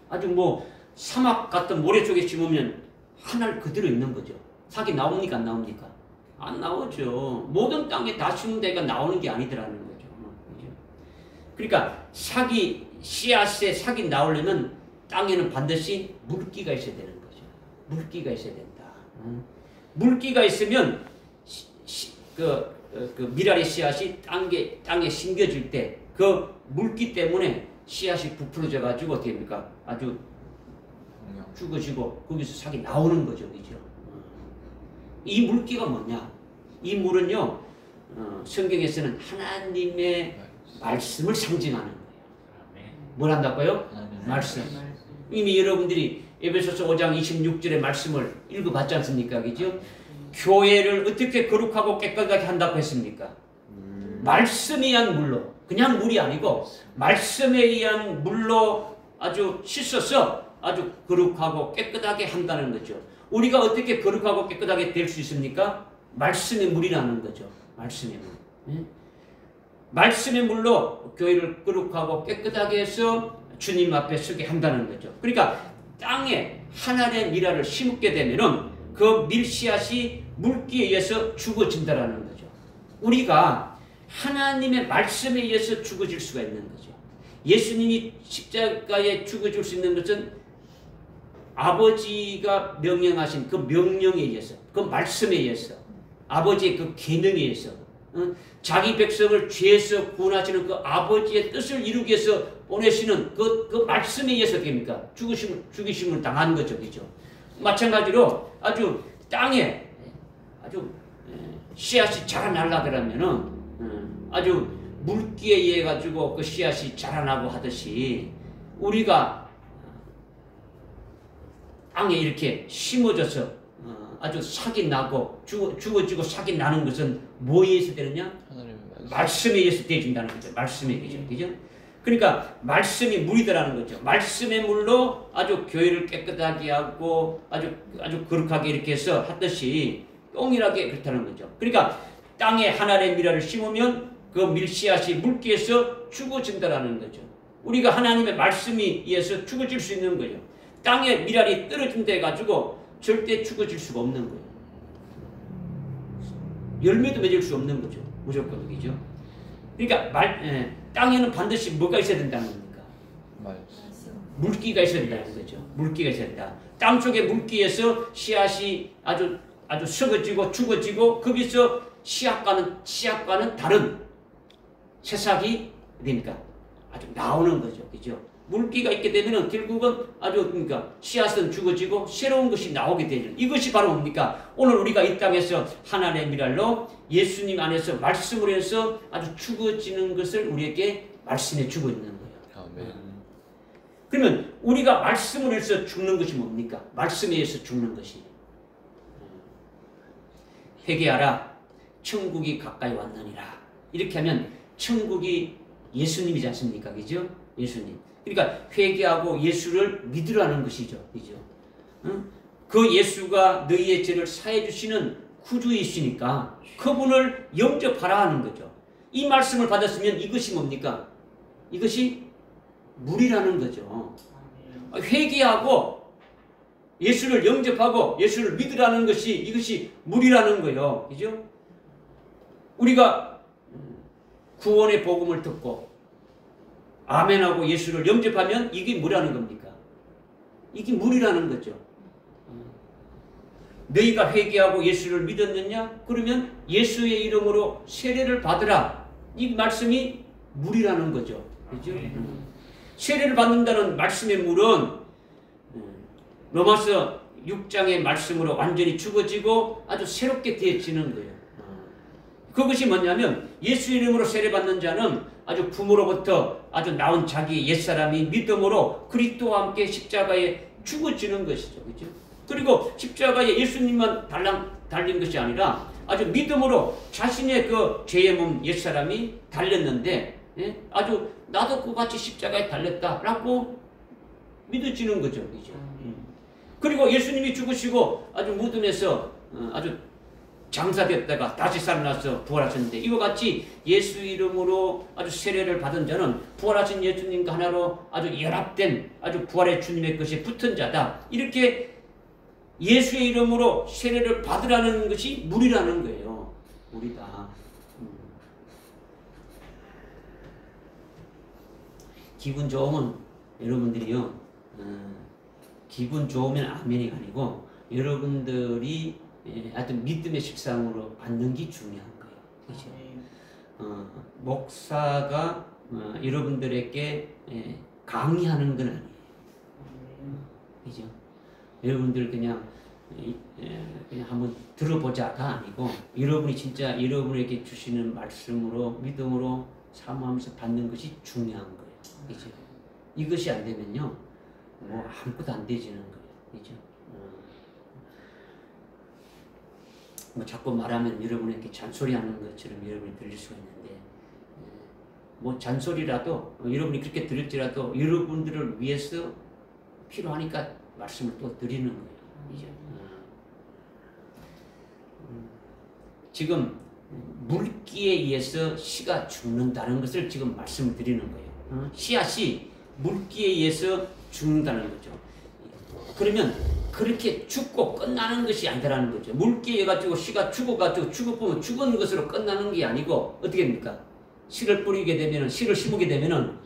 아주 뭐 사막 같은 모래 속에 심으면 하늘 그대로 있는 거죠. 싹이 나옵니까? 안 나옵니까? 안 나오죠. 모든 땅에 다 심은 데가 나오는 게 아니더라는 거죠. 그러니까 씨앗에 싹이 나오려면 땅에는 반드시 물기가 있어야 되는 거죠. 물기가 있어야 된다. 물기가 있으면 그 미랄의 씨앗이 땅에 심겨질 때 그 물기 때문에 씨앗이 부풀어져 가지고 어떻게 됩니까? 아주 죽어지고 거기서 sak이 나오는 거죠, 그죠? 이 물기가 뭐냐? 이 물은요, 성경에서는 하나님의 말씀을 상징하는 거예요. 뭘 한다고요? 말씀. 이미 여러분들이 에베소서 5장 26절의 말씀을 읽어봤지 않습니까? 그죠? 교회를 어떻게 거룩하고 깨끗하게 한다고 했습니까? 말씀에 의한 물로, 그냥 물이 아니고 말씀에 의한 물로 아주 씻어서 아주 거룩하고 깨끗하게 한다는 거죠. 우리가 어떻게 거룩하고 깨끗하게 될 수 있습니까? 말씀의 물이라는 거죠. 말씀의 물. 예? 말씀의 물로 교회를 거룩하고 깨끗하게 해서 주님 앞에 서게 한다는 거죠. 그러니까 땅에 하나님의 미랄을 심게 되면은 그 밀씨앗이 물기에 의해서 죽어진다라는 거죠. 우리가 하나님의 말씀에 의해서 죽어질 수가 있는 거죠. 예수님이 십자가에 죽어질 수 있는 것은 아버지가 명령하신 그 명령에 의해서, 그 말씀에 의해서, 아버지의 그 계명에 의해서, 자기 백성을 죄에서 구원하시는 그 아버지의 뜻을 이루기 위해서 보내시는 그 말씀에 의해서 됩니까? 죽이심을 당한 거죠, 그죠? 마찬가지로 아주 땅에 아주 씨앗이 자라나려 그러면은 아주 물기에 의해 가지고 그 씨앗이 자라나고 하듯이 우리가 땅에 이렇게 심어져서 아주 sak이 나고 죽어지고 sak이 나는 것은 뭐에 의해서 되느냐? 말씀에 의해서 되어진다는 거죠. 말씀에 의해서. 그죠? 그러니까 말씀이 물이더라는 거죠. 말씀의 물로 아주 교회를 깨끗하게 하고 아주 거룩하게 이렇게 해서 하듯이 동일하게 그렇다는 거죠. 그러니까 땅에 하나님의 미랄을 심으면 그 밀씨앗이 물기에서 죽어진다라는 거죠. 우리가 하나님의 말씀에 의해서 죽어질 수 있는 거예요. 땅에 미랄이 떨어진다 해가지고 절대 죽어질 수가 없는 거예요. 열매도 맺을 수 없는 거죠. 무조건 그죠. 그러니까 땅에는 반드시 뭐가 있어야 된다는 겁니까? 물기가 있어야 된다는 거죠. 물기가 있어야 된다. 땅 속의 물기에서 씨앗이 아주 썩어지고 죽어지고 거기서 씨앗과는 다른 새싹이 됩니까? 아주 나오는 거죠. 그죠? 물기가 있게 되면 결국은 아주 그러니까 씨앗은 죽어지고 새로운 것이 나오게 되죠. 이것이 바로 뭡니까? 오늘 우리가 이 땅에서 하나님의 미랄로 예수님 안에서 말씀을 해서 아주 죽어지는 것을 우리에게 말씀해 주고 있는 거예요. 아멘. 그러면 우리가 말씀을 해서 죽는 것이 뭡니까? 말씀에 의해서 죽는 것이. 회개하라. 천국이 가까이 왔느니라. 이렇게 하면 천국이 예수님이지 않습니까? 그죠? 예수님. 그러니까 회개하고 예수를 믿으라는 것이죠. 그죠? 그 예수가 너희의 죄를 사해 주시는 구주이시니까 그분을 영접하라 하는 거죠. 이 말씀을 받았으면 이것이 뭡니까? 이것이 물이라는 거죠. 회개하고 예수를 영접하고 예수를 믿으라는 것이 이것이 물이라는 거예요. 그죠? 우리가 구원의 복음을 듣고 아멘하고 예수를 영접하면 이게 뭐라는 겁니까? 이게 물이라는 거죠. 너희가 회개하고 예수를 믿었느냐? 그러면 예수의 이름으로 세례를 받으라. 이 말씀이 물이라는 거죠. 그죠? 세례를 받는다는 말씀의 물은 로마서 6장의 말씀으로 완전히 죽어지고 아주 새롭게 되어지는 거예요. 그것이 뭐냐면 예수 이름으로 세례받는 자는 아주 부모로부터 아주 나온 자기 옛사람이 믿음으로 그리스도와 함께 십자가에 죽어지는 것이죠. 그렇죠? 그리고 십자가에 예수님만 달린 것이 아니라 아주 믿음으로 자신의 그 죄의 몸 옛사람이 달렸는데 아주 나도 그같이 십자가에 달렸다라고 믿어지는 거죠. 그렇죠? 그리고 예수님이 죽으시고 아주 무덤에서 아주 장사됐다가 다시 살아나서 부활하셨는데 이와 같이 예수 이름으로 아주 세례를 받은 자는 부활하신 예수님과 하나로 아주 연합된 아주 부활의 주님의 것이 붙은 자다. 이렇게 예수의 이름으로 세례를 받으라는 것이 물이라는 거예요. 물이다. 기분 좋으면 여러분들이요. 기분 좋으면 아멘이 아니고 여러분들이 하여튼 믿음의 식상으로 받는 게 중요한 거예요. 그렇죠? 목사가 여러분들에게 강의하는 건 아니에요. 그죠? 여러분들 그냥 한번 들어보자가 아니고 여러분이 진짜 여러분에게 주시는 말씀으로 믿음으로 사모하면서 받는 것이 중요한 거예요. 그죠? 이것이 안 되면요, 뭐 아무것도 안 되지는 거예요. 그죠? 뭐 자꾸 말하면 여러분에게 잔소리하는 것처럼 여러분이 들릴 수가 있는데, 뭐 잔소리라도 여러분이 그렇게 들을지라도 여러분들을 위해서 필요하니까 말씀을 또 드리는 거예요. 그죠? 지금 물기에 의해서 씨가 죽는다는 것을 지금 말씀을 드리는 거예요. 씨앗이 물기에 의해서 죽는다는 거죠. 그러면 그렇게 죽고 끝나는 것이 아니라는 거죠. 물기에 의해 가지고 씨가 죽어가지고 죽어보면 죽은 것으로 끝나는 게 아니고 어떻게 됩니까? 씨를 뿌리게 되면은, 씨를 심게 되면은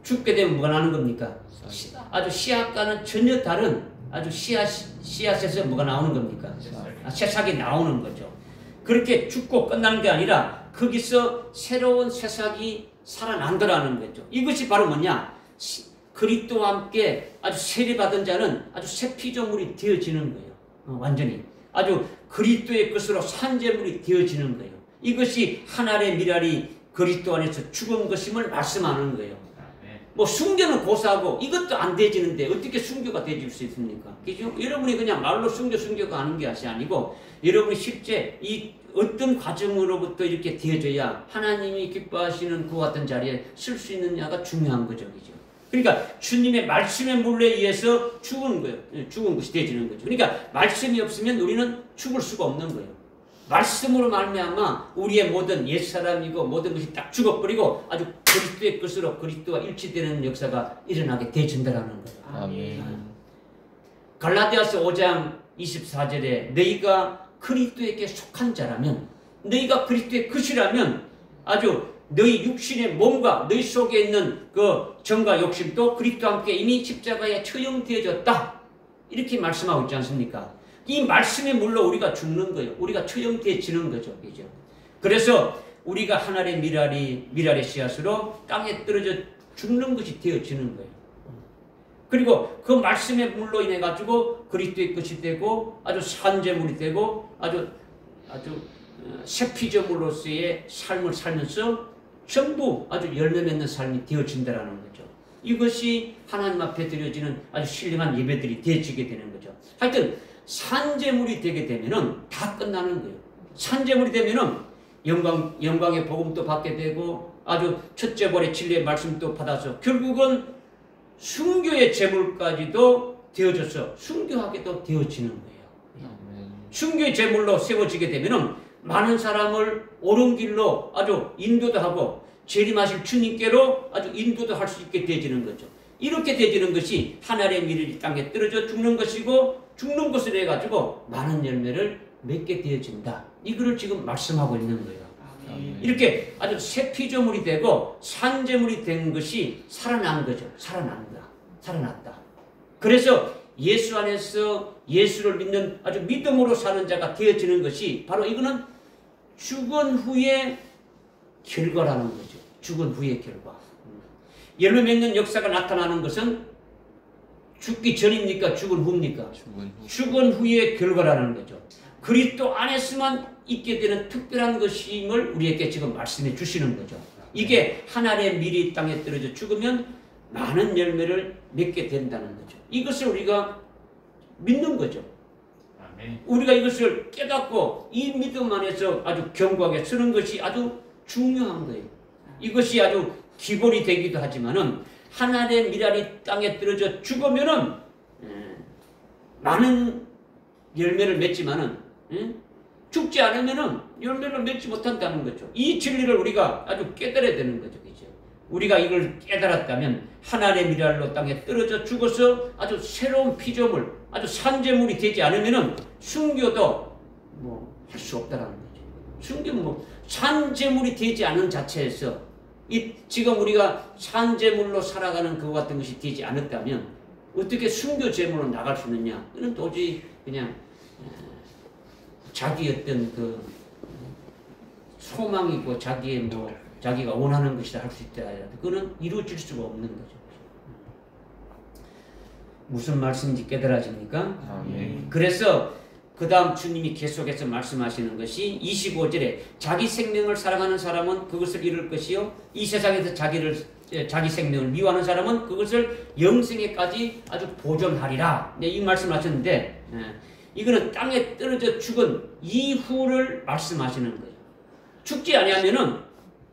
죽게 되면 뭐가 나는 겁니까? 아주 씨앗과는 전혀 다른 아주 씨앗에서 뭐가 나오는 겁니까? 새싹이 나오는 거죠. 그렇게 죽고 끝나는 게 아니라 거기서 새로운 새싹이 살아난다라는 거죠. 이것이 바로 뭐냐? 그리스도와 함께 아주 세례받은 자는 아주 새 피조물이 되어지는 거예요. 완전히 아주 그리스도의 것으로 산재물이 되어지는 거예요. 이것이 하나의 미랄이 그리스도 안에서 죽은 것임을 말씀하는 거예요. 뭐 순교는 고사하고 이것도 안 되지는데 어떻게 순교가 되질 수 있습니까? 그죠? 여러분이 그냥 말로 순교가 하는 것이 아니고 여러분이 실제 이 어떤 과정으로부터 이렇게 되어져야 하나님이 기뻐하시는 그 같은 자리에 쓸 수 있느냐가 중요한 거죠. 그죠? 그러니까 주님의 말씀의 물에 의해서 죽은 거예요. 죽은 것이 되어지는 거죠. 그러니까 말씀이 없으면 우리는 죽을 수가 없는 거예요. 말씀으로 말미암아 우리의 모든 옛사람이고 모든 것이 딱 죽어버리고 아주 그리스도의 것으로 그리스도와 일치되는 역사가 일어나게 되어진다는 거예요. 아멘. 갈라디아서 5장 24절에 너희가 그리스도에게 속한 자라면, 너희가 그리스도의 것이라면 아주 너희 육신의 몸과 너희 속에 있는 그 정과 욕심도 그리스도와 함께 이미 십자가에 처형되어졌다. 이렇게 말씀하고 있지 않습니까? 이 말씀의 물로 우리가 죽는 거예요. 우리가 처형되어지는 거죠. 그죠? 그래서 우리가 하나의 미랄의 씨앗으로 땅에 떨어져 죽는 것이 되어지는 거예요. 그리고 그 말씀의 물로 인해 가지고 그리스도의 것이 되고 아주 산재물이 되고 아주 새 피조물로서의 삶을 살면서 전부 아주 열매 맺는 삶이 되어진다라는 거죠. 이것이 하나님 앞에 드려지는 아주 신령한 예배들이 되어지게 되는 거죠. 하여튼 산재물이 되게 되면은 다 끝나는 거예요. 산재물이 되면은 영광의 복음도 받게 되고 아주 첫째 벌의 진리의 말씀도 받아서 결국은 순교의 제물까지도 되어져서 순교하게도 되어지는 거예요. 순교의 제물로 세워지게 되면은 많은 사람을 옳은 길로 아주 인도도 하고 재림하실 주님께로 아주 인도도 할 수 있게 되어지는 거죠. 이렇게 되어지는 것이 하나의 미랄이 땅에 떨어져 죽는 것이고 죽는 것을 해가지고 많은 열매를 맺게 되어진다. 이거를 지금 말씀하고 있는 거예요. 이렇게 아주 새 피조물이 되고 산재물이 된 것이 살아난 거죠. 살아났다. 그래서 예수 안에서 예수를 믿는 아주 믿음으로 사는 자가 되어지는 것이 바로 이거는 죽은 후의 결과라는 거죠. 죽은 후의 결과. 열매 맺는 역사가 나타나는 것은 죽기 전입니까? 죽은 후입니까? 죽은 후의 결과라는 거죠. 그리스도 안에서만 있게 되는 특별한 것임을 우리에게 지금 말씀해 주시는 거죠. 이게 하나의 밀이 땅에 떨어져 죽으면 많은 열매를 맺게 된다는 거죠. 이것을 우리가 믿는 거죠. 우리가 이것을 깨닫고 이 믿음 안에서 아주 견고하게 서는 것이 아주 중요한 거예요. 이것이 아주 기본이 되기도 하지만은 하나의 미랄이 땅에 떨어져 죽으면은 많은 열매를 맺지만은 죽지 않으면은 열매를 맺지 못한다는 거죠. 이 진리를 우리가 아주 깨달아야 되는 거죠. 그죠? 우리가 이걸 깨달았다면 하나의 미랄로 땅에 떨어져 죽어서 아주 새로운 피조물, 아주 산재물이 되지 않으면은 순교도 뭐 할 수 없다라는 거죠. 순교는 뭐 산재물이 되지 않은 자체에서 지금 우리가 산재물로 살아가는 그와 같은 것이 되지 않았다면 어떻게 순교 제물로 나갈 수 있느냐? 그는 도저히 그냥 자기 어떤 그 소망이고 자기가 원하는 것이다 할 수 있다. 그거는 이루어질 수가 없는 거죠. 무슨 말씀인지 깨달아집니까? 아멘. 그래서 그 다음 주님이 계속해서 말씀하시는 것이 25절에 자기 생명을 사랑하는 사람은 그것을 잃을 것이요 이 세상에서 자기 생명을 미워하는 사람은 그것을 영생에까지 아주 보존하리라. 네, 이 말씀을 하셨는데 이거는 땅에 떨어져 죽은 이후를 말씀하시는 거예요. 죽지 아니하면은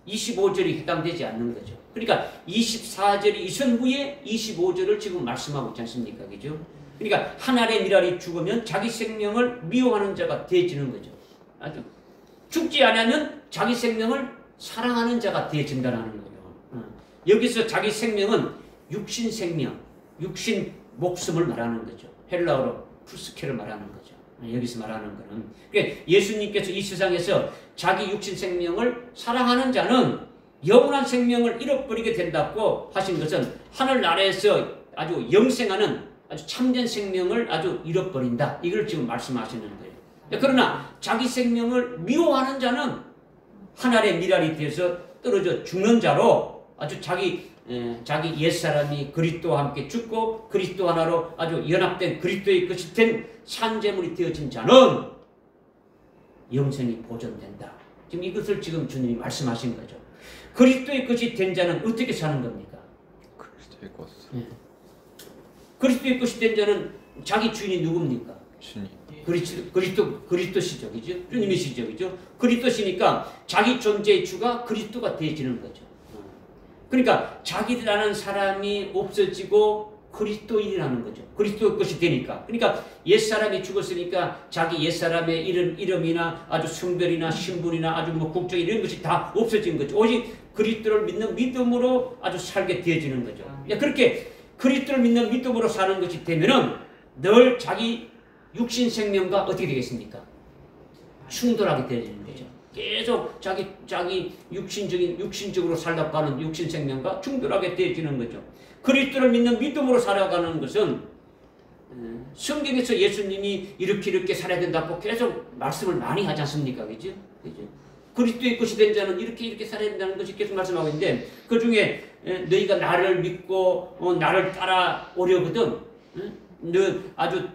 25절이 해당되지 않는 거죠. 그러니까 24절이 있은 후에 25절을 지금 말씀하고 있지 않습니까? 그죠? 그러니까 한 알의 밀알이 죽으면 자기 생명을 미워하는 자가 되어지는 거죠. 아주 죽지 않으면 자기 생명을 사랑하는 자가 되어진다는 거죠. 여기서 자기 생명은 육신 생명, 육신 목숨을 말하는 거죠. 헬라어로 푸스케를 말하는 거죠. 여기서 말하는 거는 그러니까 예수님께서 이 세상에서 자기 육신 생명을 사랑하는 자는 영원한 생명을 잃어버리게 된다고 하신 것은 하늘 나라에서 아주 영생하는 아주 참된 생명을 아주 잃어버린다. 이걸 지금 말씀하시는 거예요. 그러나 자기 생명을 미워하는 자는 하늘의 미랄이 되어서 떨어져 죽는 자로 아주 자기 옛사람이 그리스도와 함께 죽고 그리스도 하나로 아주 연합된 그리스도의 것이 된 산재물이 되어진 자는 영생이 보존된다. 지금 이것을 지금 주님이 말씀하신 거죠. 그리스도의 것이 된 자는 어떻게 사는 겁니까? 그리스도의 것. 그리스도의 것이 된 자는 자기 주인이 누굽니까? 주님. 그리스도시죠, 그죠? 주님이시죠, 그죠? 그리스도시니까 자기 존재의 주가 그리스도가 되어지는 거죠. 그러니까 자기라는 사람이 없어지고 그리스도인이라는 거죠. 그리스도의 것이 되니까. 그러니까 옛사람이 죽었으니까 자기 옛사람의 이름이나 아주 성별이나 신분이나 아주 뭐 국적 이런 것이 다 없어진 거죠. 오직 그리스도를 믿는 믿음으로 아주 살게 되어지는 거죠. 그렇게 그리스도를 믿는 믿음으로 사는 것이 되면은 늘 자기 육신 생명과 어떻게 되겠습니까? 충돌하게 되어지는 거죠. 계속 자기 육신적으로 살아가는 육신 생명과 충돌하게 되어지는 거죠. 그리스도를 믿는 믿음으로 살아가는 것은 성경에서 예수님이 이렇게 살아야 된다고 계속 말씀을 많이 하지 않습니까? 그죠? 그리스도의 것이 된 자는 이렇게 살아야 된다는 것이 계속 말씀하고 있는데 그 중에 너희가 나를 믿고 나를 따라오려거든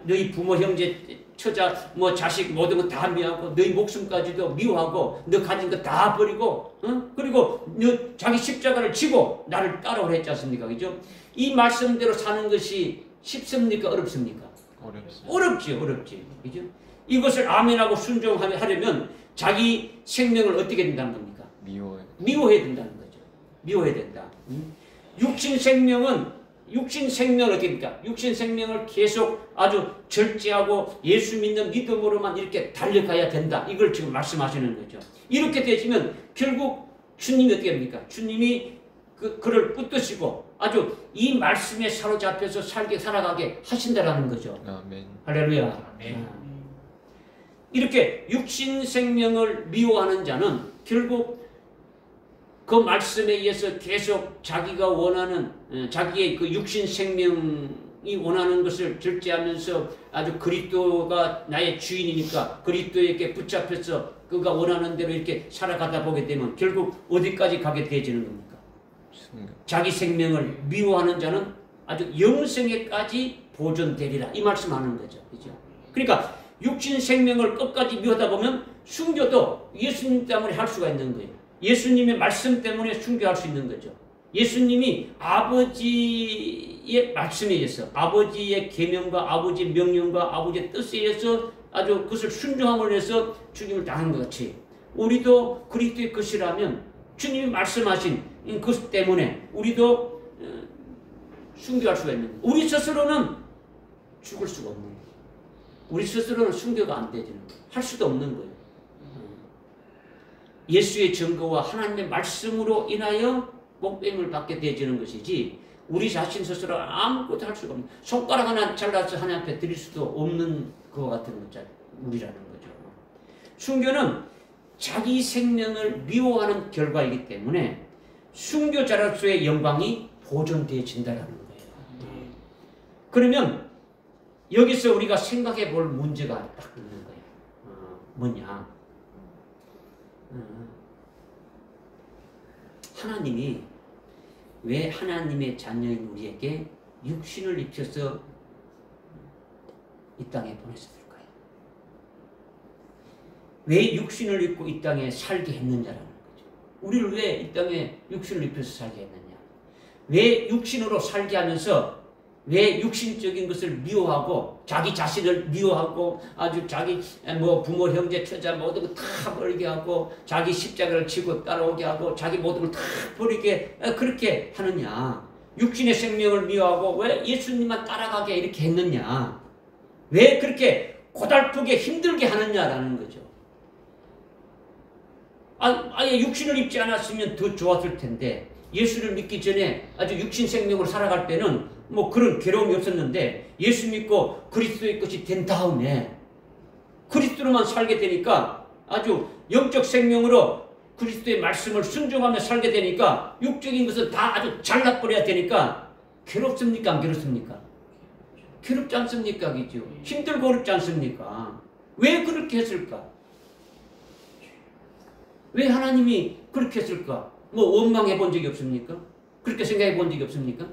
너희 부모 형제 처자 뭐 자식 모든 거 다 미워하고 너희 목숨까지도 미워하고 너 가진 거 다 버리고 그리고 너 자기 십자가를 지고 나를 따라오라 했지 않습니까? 그죠? 이 말씀대로 사는 것이 쉽습니까? 어렵습니까? 어렵지. 그죠? 이것을 아멘하고 순종하려면 자기 생명을 어떻게 된다는 겁니까? 미워해야 된다는 거죠. 미워해야 된다. 육신 생명을 어떻게 됩니까? 육신 생명을 계속 아주 절제하고 예수 믿는 믿음으로만 이렇게 달려가야 된다. 이걸 지금 말씀하시는 거죠. 이렇게 되시면 결국 주님이 어떻게 합니까? 주님이 그를 붙드시고 아주 이 말씀에 사로잡혀서 살아가게 하신다라는 거죠. 아멘. 할렐루야. 아멘. 이렇게 육신 생명을 미워하는 자는 결국 그 말씀에 의해서 계속 자기가 원하는 자기의 그 육신 생명이 원하는 것을 절제하면서 아주 그리스도가 나의 주인이니까 그리스도에게 붙잡혀서 그가 원하는 대로 이렇게 살아가다 보게 되면 결국 어디까지 가게 되어지는 겁니까? 자기 생명을 미워하는 자는 아주 영생에까지 보존되리라 이 말씀하는 거죠. 그죠? 그러니까 육신 생명을 끝까지 미워하다 보면 순교도 예수님 때문에 할 수가 있는 거예요. 예수님의 말씀 때문에 순교할 수 있는 거죠. 예수님이 아버지의 말씀에 의해서 아버지의 계명과 아버지의 명령과 아버지의 뜻에 의해서 아주 그것을 순종함으로 해서 죽임을 당한 것 같이 우리도 그리스도의 것이라면 주님이 말씀하신 그것 때문에 우리도 순교할 수가 있는 거예요. 우리 스스로는 죽을 수가 없는 거예요. 우리 스스로는 순교가 안 되지는 거예요. 할 수도 없는 거예요. 예수의 증거와 하나님의 말씀으로 인하여 복됨을 받게 되어지는 것이지 우리 자신 스스로 아무것도 할 수가 없는 손가락 하나 잘라서 하나님 앞에 드릴 수도 없는 그와 같은 우리라는 거죠. 순교는 자기 생명을 미워하는 결과이기 때문에 순교자로서의 영광이 보존되어진다는 거예요. 그러면 여기서 우리가 생각해 볼 문제가 딱 있는 거예요. 뭐냐? 하나님이 왜 하나님의 자녀인 우리에게 육신을 입혀서 이 땅에 보내셨을까요? 왜 육신을 입고 이 땅에 살게 했느냐라는 거죠. 우리를 왜 이 땅에 육신을 입혀서 살게 했느냐? 왜 육신으로 살게 하면서 왜 육신적인 것을 미워하고 자기 자신을 미워하고 아주 자기 부모 형제 처자 모든 거 다 버리게 하고 자기 십자가를 지고 따라오게 하고 자기 모든 걸 다 버리게 그렇게 하느냐? 육신의 생명을 미워하고 왜 예수님만 따라가게 이렇게 했느냐? 왜 그렇게 고달프게 힘들게 하느냐라는 거죠. 아예 육신을 입지 않았으면 더 좋았을 텐데 예수를 믿기 전에 아주 육신 생명으로 살아갈 때는 뭐 그런 괴로움이 없었는데 예수 믿고 그리스도의 것이 된 다음에 그리스도로만 살게 되니까 아주 영적 생명으로 그리스도의 말씀을 순종하며 살게 되니까 육적인 것은 다 아주 잘라버려야 되니까 괴롭습니까? 안 괴롭습니까? 괴롭지 않습니까? 그죠? 힘들고 어렵지 않습니까? 왜 그렇게 했을까? 왜 하나님이 그렇게 했을까? 뭐 원망해 본 적이 없습니까? 그렇게 생각해 본 적이 없습니까?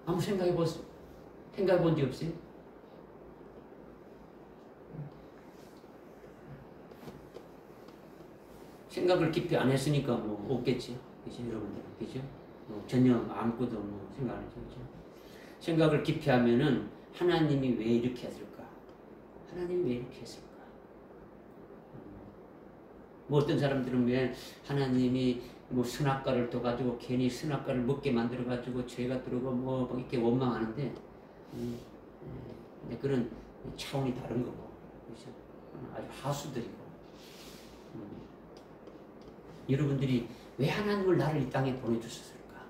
아무 생각해 본 적 없어요? 생각을 깊이 안 했으니까 뭐 없겠지요. 그죠? 여러분들. 그죠? 전혀 아무것도 생각 안 했죠. 그죠? 생각을 깊이 하면은 하나님이 왜 이렇게 했을까? 하나님이 왜 이렇게 했을까? 뭐 어떤 사람들은 왜 하나님이 뭐 선악과를 둬가지고 괜히 선악과를 먹게 만들어가지고 죄가 들어오고 뭐 이렇게 원망하는데 근데 그런 차원이 다른 거고 그렇죠? 아주 하수들이고 여러분들이 왜 하나님을 나를 이 땅에 보내주셨을까?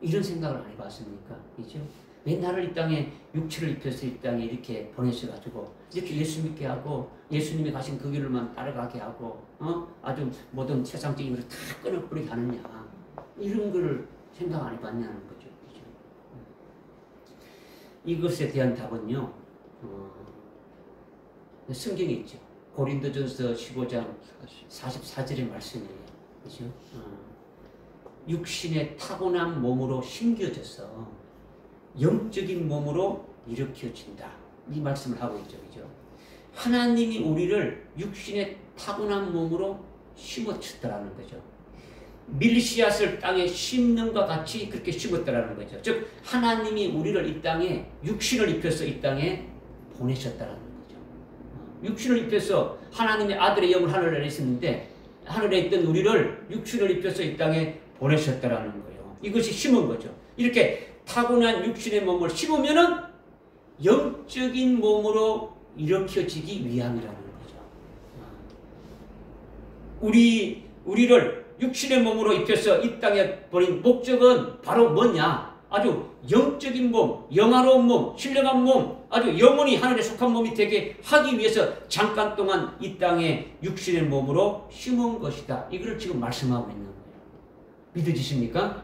이런 생각을 안 해봤습니까? 그렇죠? 왜 나를 이 땅에 육체를 입혀서 이 땅에 이렇게 보내셔가지고 이렇게 예수 믿게 하고 예수님이 가신 그 길로만 따라가게 하고 아주 모든 세상적인 것을 다 끊어버리게 하느냐 이런 거를 생각 안 해봤냐는 거죠. 그렇죠? 이것에 대한 답은요 성경에 있죠. 고린도전서 15장 44절의 말씀이에요. 그렇죠? 육신의 타고난 몸으로 심겨져서 영적인 몸으로 일으켜진다. 이 말씀을 하고 있죠. 그죠? 하나님이 우리를 육신의 타고난 몸으로 심어쳤다라는 거죠. 밀씨앗을 땅에 심는과 같이 그렇게 심었다라는 거죠. 즉 하나님이 우리를 이 땅에 육신을 입혀서 이 땅에 보내셨다라는 거죠. 육신을 입혀서 하나님의 아들의 영을 하늘에 있었는데 하늘에 있던 우리를 육신을 입혀서 이 땅에 보내셨다라는 거예요. 이것이 심은 거죠. 이렇게 타고난 육신의 몸을 심으면은 영적인 몸으로 일으켜지기 위함이라는 거죠. 우리를 육신의 몸으로 입혀서 이 땅에 보낸 목적은 바로 뭐냐? 아주 영적인 몸, 영화로운 몸, 신령한 몸, 아주 영원히 하늘에 속한 몸이 되게 하기 위해서 잠깐 동안 이 땅에 육신의 몸으로 심은 것이다. 이걸 지금 말씀하고 있는 거예요. 믿어지십니까?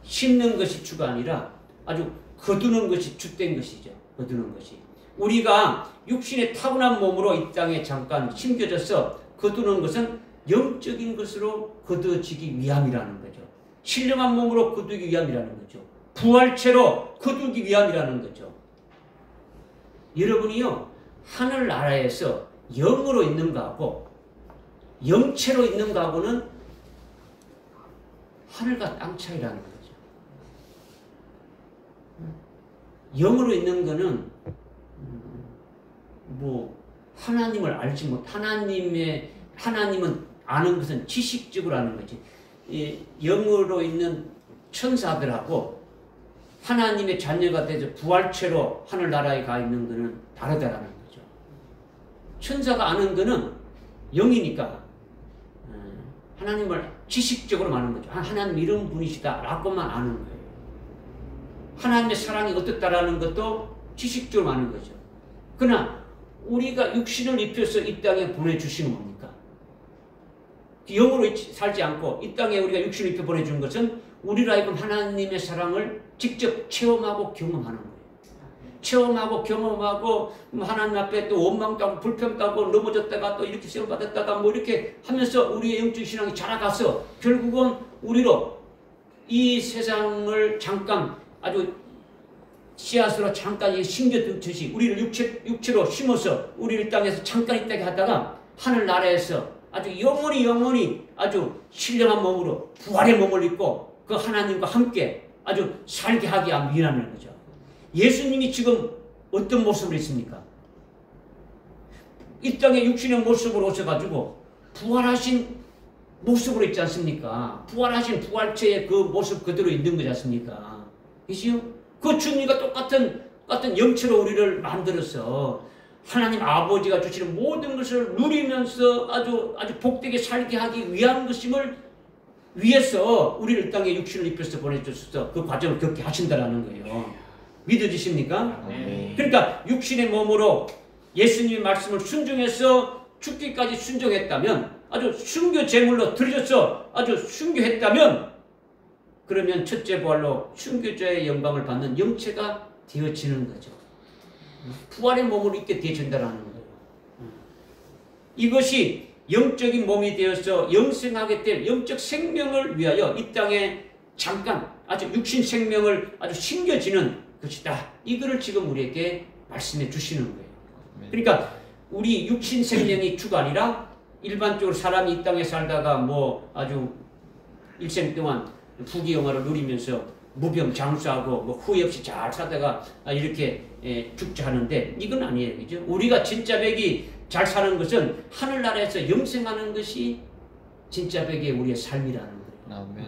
심는 것이 주가 아니라 아주 거두는 것이 주된 것이죠. 거두는 것이. 우리가 육신의 타고난 몸으로 이 땅에 잠깐 심겨져서 거두는 것은 영적인 것으로 거두어지기 위함이라는 거죠. 신령한 몸으로 거두기 위함이라는 거죠. 부활체로 거두기 위함이라는 거죠. 여러분이요, 하늘나라에서 영으로 있는 거하고 영체로 있는 거하고는 하늘과 땅 차이라는 거죠. 영으로 있는 거는 뭐 하나님을 알지 못, 하나님은 아는 것은 지식적으로 아는 거지. 영으로 있는 천사들하고 하나님의 자녀가 돼서 부활체로 하늘나라에 가 있는 것은 다르다라는 거죠. 천사가 아는 것은 영이니까 하나님을 지식적으로 아는 거죠. 하나님 이런 분이시다 라고만 아는 거예요. 하나님의 사랑이 어떻다라는 것도 지식적으로 아는 거죠. 그러나 우리가 육신을 입혀서 이 땅에 보내주시는 겁니까? 영으로 살지 않고 이 땅에 우리가 육신을 입혀 보내주는 것은 우리로 하여금 하나님의 사랑을 직접 체험하고 경험하는 거예요. 체험하고 경험하고 하나님 앞에 또 원망도 하고 불평도 하고 넘어졌다가 또 이렇게 시험 받았다가 뭐 이렇게 하면서 우리의 영적 신앙이 자라가서 결국은 우리로 이 세상을 잠깐 아주 씨앗으로 잠깐 심겨두듯이 우리를 육체로 심어서 우리를 땅에서 잠깐 있다게 하다가 하늘나라에서 아주 영원히 아주 신령한 몸으로 부활의 몸을 입고 그 하나님과 함께 아주 살게 하기 위함이라는 거죠. 예수님이 지금 어떤 모습으로 있습니까? 이 땅에 육신의 모습으로 오셔가지고 부활하신 모습으로 있지 않습니까? 부활하신 부활체의 그 모습 그대로 있는 거지 않습니까? 그죠? 그 주님과 똑같은 영체로 우리를 만들어서 하나님 아버지가 주시는 모든 것을 누리면서 아주 복되게 살게 하기 위한 것임을 위해서 우리를 땅에 육신을 입혀서 보내주셔서 그 과정을 겪게 하신다라는 거예요. 믿어지십니까? 네. 그러니까 육신의 몸으로 예수님의 말씀을 순종해서 죽기까지 순종했다면, 아주 순교 제물로 드려져서 아주 순교했다면, 그러면 첫째 부활로 순교자의 영광을 받는 영체가 되어지는 거죠. 부활의 몸으로 있게 되어진다는 거예요. 이것이 영적인 몸이 되어서 영생하게 될 영적 생명을 위하여 이 땅에 잠깐 아주 육신 생명을 아주 심겨지는 것이다. 이거를 지금 우리에게 말씀해 주시는 거예요. 그러니까 우리 육신 생명이 주가 아니라 일반적으로 사람이 이 땅에 살다가 뭐 아주 일생 동안 부귀영화를 누리면서 무병장수하고 뭐 후회 없이 잘 살다가 이렇게 죽자 하는데 이건 아니에요. 그죠? 우리가 진짜 백이 잘 사는 것은 하늘나라에서 영생하는 것이 진짜 백의 우리의 삶이라는 거예요. 아멘.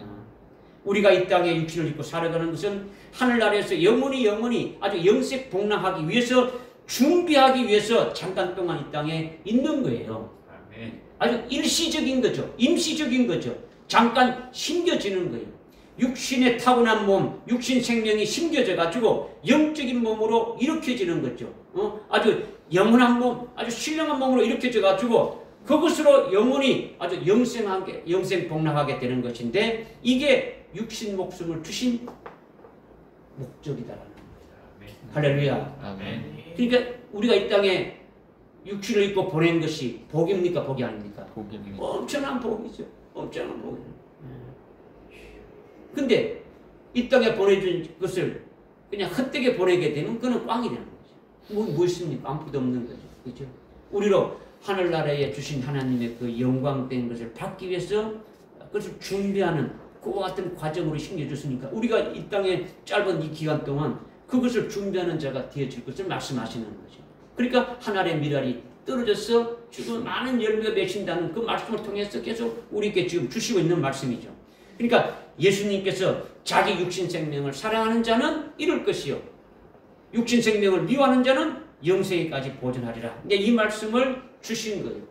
우리가 이 땅에 육신을 입고 살아가는 것은 하늘나라에서 영원히 아주 영색복락하기 위해서 준비하기 위해서 잠깐 동안 이 땅에 있는 거예요. 아주 일시적인 거죠. 임시적인 거죠. 잠깐 심겨지는 거예요. 육신의 타고난 몸, 육신 생명이 심겨져 가지고 영적인 몸으로 일으켜지는 거죠. 아주 영원한 몸, 아주 신령한 몸으로 일으켜져 가지고 그것으로 영원히 아주 영생복락하게 되는 것인데 이게 육신 목숨을 주신 목적이다라는 거예요. 할렐루야. 아멘. 그러니까 우리가 이 땅에 육신을 입고 보낸 것이 복입니까? 복이 아닙니까? 복입니다. 엄청난 복이죠. 엄청난 복이죠. 근데 이 땅에 보내준 것을 그냥 헛되게 보내게 되면 그는 꽝이 되는 거죠. 뭐 있습니까? 아무것도 없는 거죠. 그렇죠? 우리로 하늘나라에 주신 하나님의 그 영광된 것을 받기 위해서 그것을 준비하는 그와 같은 과정으로 심겨줬으니까 우리가 이 땅에 짧은 이 기간 동안 그것을 준비하는 자가 되어질 것을 말씀하시는 거죠. 그러니까 하늘의 미랄이 떨어져서 지금 많은 열매가 맺힌다는 그 말씀을 통해서 계속 우리에게 지금 주시고 있는 말씀이죠. 그러니까 예수님께서 자기 육신 생명을 사랑하는 자는 이룰 것이요 육신 생명을 미워하는 자는 영생에까지 보존하리라. 이 말씀을 주신 거예요.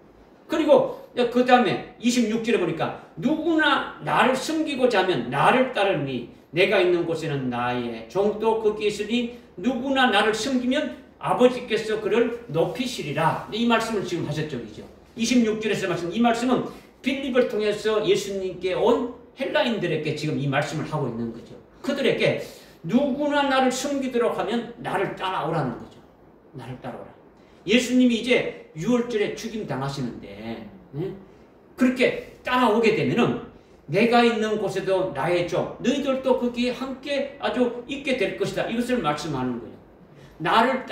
그리고 그 다음에 26절에 보니까 누구나 나를 섬기고자 하면 나를 따르니 내가 있는 곳에는 나의 종도 거기에 있으니 누구나 나를 섬기면 아버지께서 그를 높이시리라. 이 말씀을 지금 하셨죠. 그죠? 26절에서 말씀, 이 말씀은 빌립을 통해서 예수님께 온 헬라인들에게 지금 이 말씀을 하고 있는 거죠. 그들에게 누구나 나를 섬기도록 하면 나를 따라오라는 거죠. 나를 따라오라. 예수님이 이제 6월절에 죽임 당하시는데 그렇게 따라오게 되면은 내가 있는 곳에도 나의 종, 너희들도 거기에 함께 아주 있게 될 것이다. 이것을 말씀하는 거예요. 나를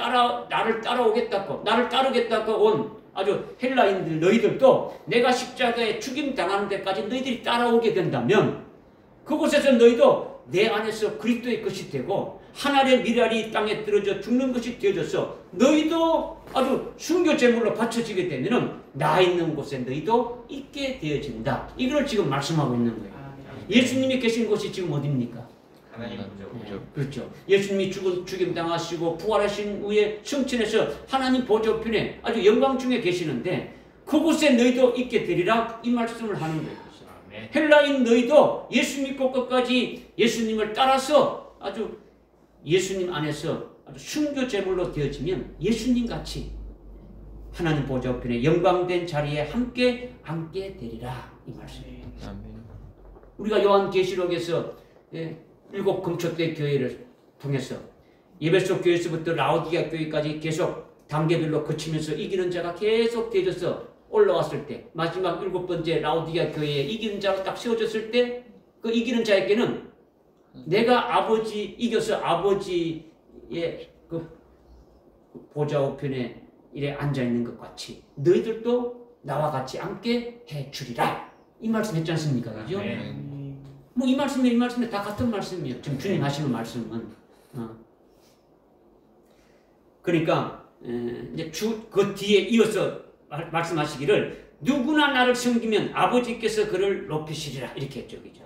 따라오겠다고, 나를 따르겠다고 온 아주 헬라인들 너희들도 내가 십자가에 죽임 당하는 데까지 너희들이 따라오게 된다면 그곳에서 너희도 내 안에서 그리스도의 것이 되고 하늘의 미랄이 땅에 떨어져 죽는 것이 되어져서 너희도 아주 순교 제물로 바쳐지게 되면은 나 있는 곳에 너희도 있게 되어진다. 이걸 지금 말씀하고 있는 거예요. 예수님이 계신 곳이 지금 어디입니까? 하나님 보좌. 그렇죠. 예수님이 죽임 당하시고 부활하신 후에 승천해서 하나님 보좌편에 아주 영광 중에 계시는데 그곳에 너희도 있게 되리라 이 말씀을 하는 거예요. 헬라인 너희도 예수 믿고 끝까지 예수님을 따라서 아주 예수님 안에서 아주 순교 제물로 되어지면 예수님 같이 하나님 보좌편에 영광된 자리에 함께 앉게 되리라 이 말씀이에요. 아멘. 우리가 요한계시록에서 7 금초대 교회를 통해서 에베소 교회에서부터 라오디게아 교회까지 계속 단계별로 거치면서 이기는 자가 계속 되어져서 올라왔을 때 마지막 7번째 라오디게아 교회에 이기는 자가 딱 세워졌을 때 그 이기는 자에게는 내가 이겨서 아버지의 그 보좌 우편에 이래 앉아 있는 것 같이 너희들도 나와 같이 함께 해 주리라. 이 말씀 했지 않습니까? 그죠? 뭐 이 말씀에 다 같은 말씀이에요. 지금 주님 하시는 말씀은. 그러니까 이제 그 뒤에 이어서 말씀하시기를 누구나 나를 섬기면 아버지께서 그를 높이시리라 이렇게 했죠. 그죠?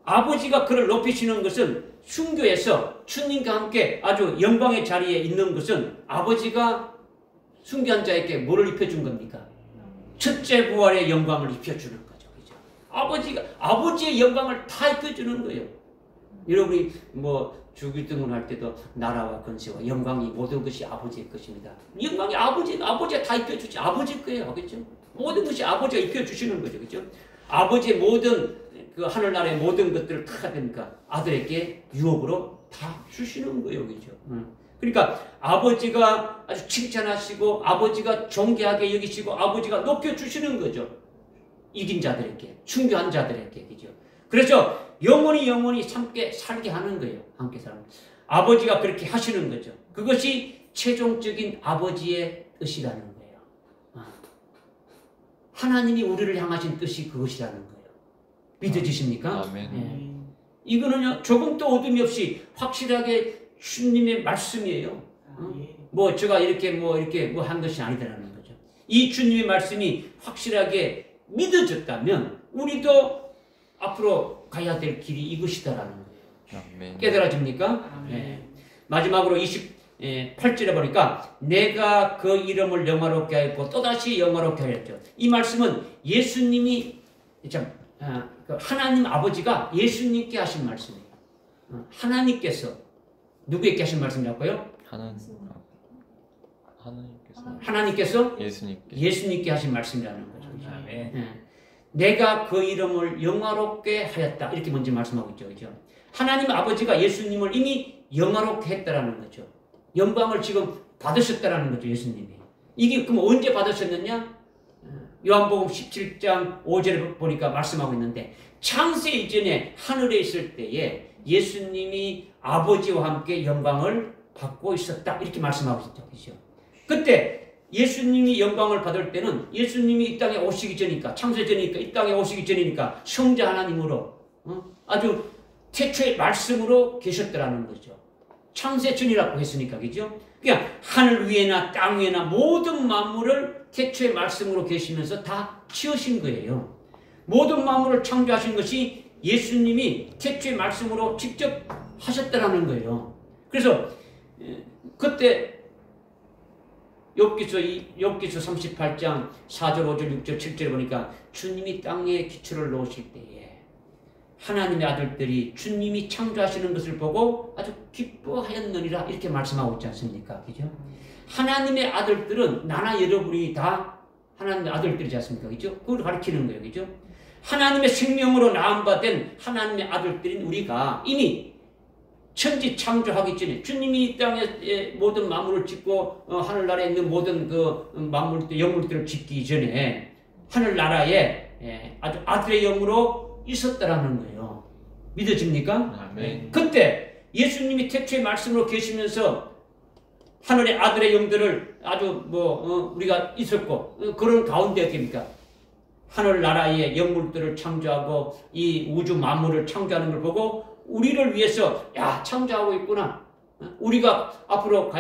아버지가 그를 높이시는 것은 순교에서 주님과 함께 아주 영광의 자리에 있는 것은 아버지가 순교한 자에게 뭐를 입혀준 겁니까? 첫째 부활의 영광을 입혀주는 거죠. 그죠? 아버지의 영광을 다 입혀주는 거예요. 여러분이 뭐 주기등을 할 때도 나라와 권세와 영광이 모든 것이 아버지의 것입니다. 영광이 아버지가 다 입혀주지. 아버지 거예요. 그렇죠? 모든 것이 아버지가 입혀주시는 거죠. 그렇죠? 아버지의 모든 그 하늘나라의 모든 것들을 다 되니까 아들에게 유업으로 다 주시는 거예요. 그렇죠? 그러니까 아버지가 아주 칭찬하시고 아버지가 존귀하게 여기시고 아버지가 높여주시는 거죠. 이긴 자들에게, 순교한 자들에게. 그죠? 그래서 영원히 함께 살게 하는 거예요. 함께 살는. 아버지가 그렇게 하시는 거죠. 그것이 최종적인 아버지의 뜻이라는 거예요. 하나님이 우리를 향하신 뜻이 그것이라는 거예요. 믿어지십니까? 아멘. 네. 이거는요, 조금도 어둠이 없이 확실하게 주님의 말씀이에요. 뭐 제가 이렇게 한 것이 아니다라는 거죠. 이 주님의 말씀이 확실하게 믿어졌다면 우리도 앞으로 가야 될 길이 이것이다라는 거예요. 아멘. 깨달아집니까? 네. 마지막으로 28절에 보니까 내가 그 이름을 영화롭게 하였고 또다시 영화롭게 하였죠. 이 말씀은 예수님이 하나님 아버지가 예수님께 하신 말씀이에요. 하나님께서 누구에게 하신 말씀이라고요? 하나님께서 예수님께 하신 말씀이라는 거죠. 네. 내가 그 이름을 영화롭게 하였다. 이렇게 먼저 말씀하고 있죠. 그죠? 하나님 아버지가 예수님을 이미 영화롭게 했다라는 거죠. 영광을 지금 받으셨다라는 거죠. 예수님이. 이게 그럼 언제 받으셨느냐? 요한복음 17장 5절에 보니까 말씀하고 있는데 창세 이전에 하늘에 있을 때에 예수님이 아버지와 함께 영광을 받고 있었다. 이렇게 말씀하고 있죠. 그죠? 그때 예수님이 영광을 받을 때는 예수님이 이 땅에 오시기 전이니까 창세 전이니까 이 땅에 오시기 전이니까 성자 하나님으로 아주 태초의 말씀으로 계셨더라는 거죠. 창세 전이라고 했으니까. 그죠? 그냥 하늘 위에나 땅 위에나 모든 만물을 태초의 말씀으로 계시면서 다 지으신 거예요. 모든 만물을 창조하신 것이 예수님이 태초의 말씀으로 직접 하셨다라는 거예요. 그래서 그때 욥기서 38장 4절, 5절, 6절, 7절에 보니까 주님이 땅에 기초를 놓으실 때에 하나님의 아들들이 주님이 창조하시는 것을 보고 아주 기뻐하였느니라 이렇게 말씀하고 있지 않습니까? 그죠? 하나님의 아들들은 나나 여러분이 다 하나님의 아들들이지 않습니까? 그죠? 그걸 가리키는 거예요. 그죠? 하나님의 생명으로 낳음받은 하나님의 아들들인 우리가 이미 천지 창조하기 전에 주님이 이 땅에 모든 만물을 짓고 하늘나라에 있는 모든 그 만물들, 영물들을 짓기 전에 하늘나라에 아주 아들의 영으로 있었다라는 거예요. 믿어집니까? 아멘. 그때 예수님이 태초의 말씀으로 계시면서 하늘의 아들의 영들을 아주 우리가 있었고 그런 가운데 어떻습니까? 하늘나라의 영물들을 창조하고 이 우주 만물을 창조하는 걸 보고 우리를 위해서 창조하고 있구나. 우리가 앞으로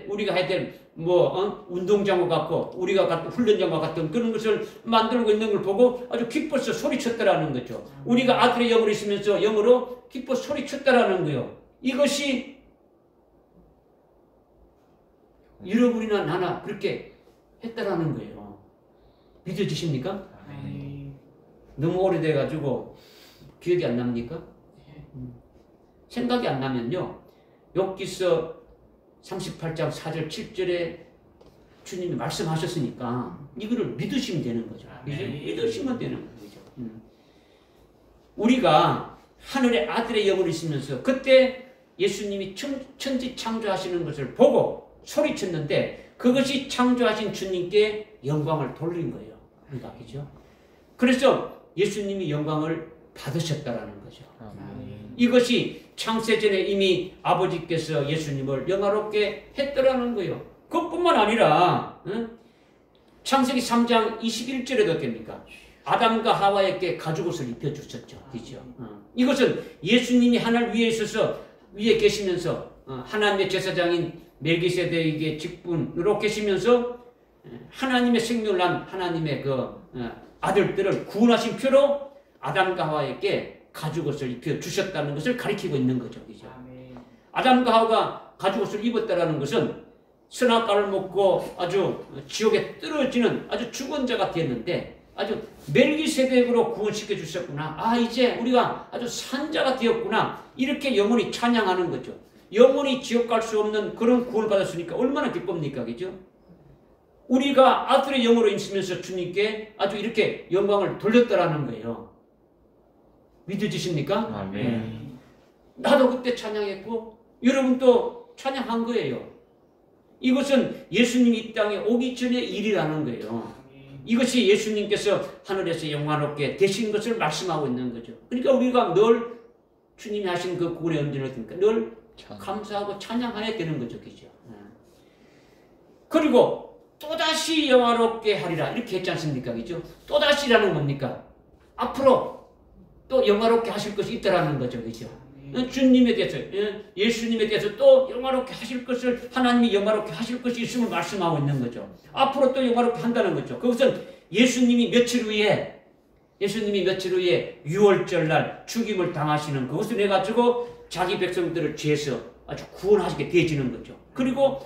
우리가 해야 될 운동장과 같고 우리가 같은 훈련장과 같은 그런 것을 만들고 있는 걸 보고 아주 기뻐서 소리쳤다라는 거죠. 우리가 아들의 영으로 있으면서 영으로 기뻐 소리쳤다라는 거예요. 이것이 여러분이나 나나 그렇게 했다라는 거예요. 믿어지십니까? 너무 오래돼가지고 기억이 안 납니까? 생각이 안 나면요. 욥기서 38장 4절 7절에 주님이 말씀하셨으니까 이거를 믿으시면 되는 거죠. 그죠? 믿으시면 되는 거죠. 우리가 하늘의 아들의 영으로 있으면서 그때 예수님이 천지 창조하시는 것을 보고 소리쳤는데 그것이 창조하신 주님께 영광을 돌린 거예요. 우리가. 그죠? 그래서 예수님이 영광을 받으셨다라는 거죠. 아멘. 이것이 창세전에 이미 아버지께서 예수님을 영화롭게 했더라는 거예요. 그것뿐만 아니라 창세기 3장 21절에도 어떻습니까? 아담과 하와에게 가죽옷을 입혀주셨죠. 그죠? 이것은 예수님이 하늘 위에 있어서 위에 계시면서 하나님의 제사장인 멜기세덱에게 직분으로 계시면서 하나님의 생명을 난 하나님의 그 아들들을 구원하신 표로 아담과 하와에게 가죽옷을 입혀주셨다는 것을 가리키고 있는 거죠. 그죠? 아담과 하와가 가죽옷을 입었다는 것은 선악과를 먹고 아주 지옥에 떨어지는 아주 죽은 자가 되었는데 아주 멜기세덱으로 구원시켜 주셨구나. 아, 이제 우리가 아주 산자가 되었구나. 이렇게 영원히 찬양하는 거죠. 영원히 지옥 갈 수 없는 그런 구원을 받았으니까 얼마나 기쁩니까? 그죠? 우리가 아들의 영으로 있으면서 주님께 아주 이렇게 영광을 돌렸다라는 거예요. 믿어지십니까? 아멘. 네. 나도 그때 찬양했고 여러분도 찬양한 거예요. 이것은 예수님이 이 땅에 오기 전의 일이라는 거예요. 이것이 예수님께서 하늘에서 영광롭게 되신 것을 말씀하고 있는 거죠. 그러니까 우리가 늘 주님이 하신 그 구원의 은혜를 얻으니까 늘 감사하고 찬양해야 되는 거죠. 그죠? 그리고 또다시 영화롭게 하리라 이렇게 했지 않습니까? 그죠? 또다시라는 뭡니까? 앞으로 또 영화롭게 하실 것이 있다라는 거죠. 그죠? 주님에 대해서, 예수님에 대해서 또 영화롭게 하실 것을, 하나님이 영화롭게 하실 것이 있음을 말씀하고 있는 거죠. 앞으로 또 영화롭게 한다는 거죠. 그것은 예수님이 며칠 후에 6월절 날 죽임을 당하시는 그것을 해가지고 자기 백성들을 죄에서 아주 구원하시게 되어지는 거죠. 그리고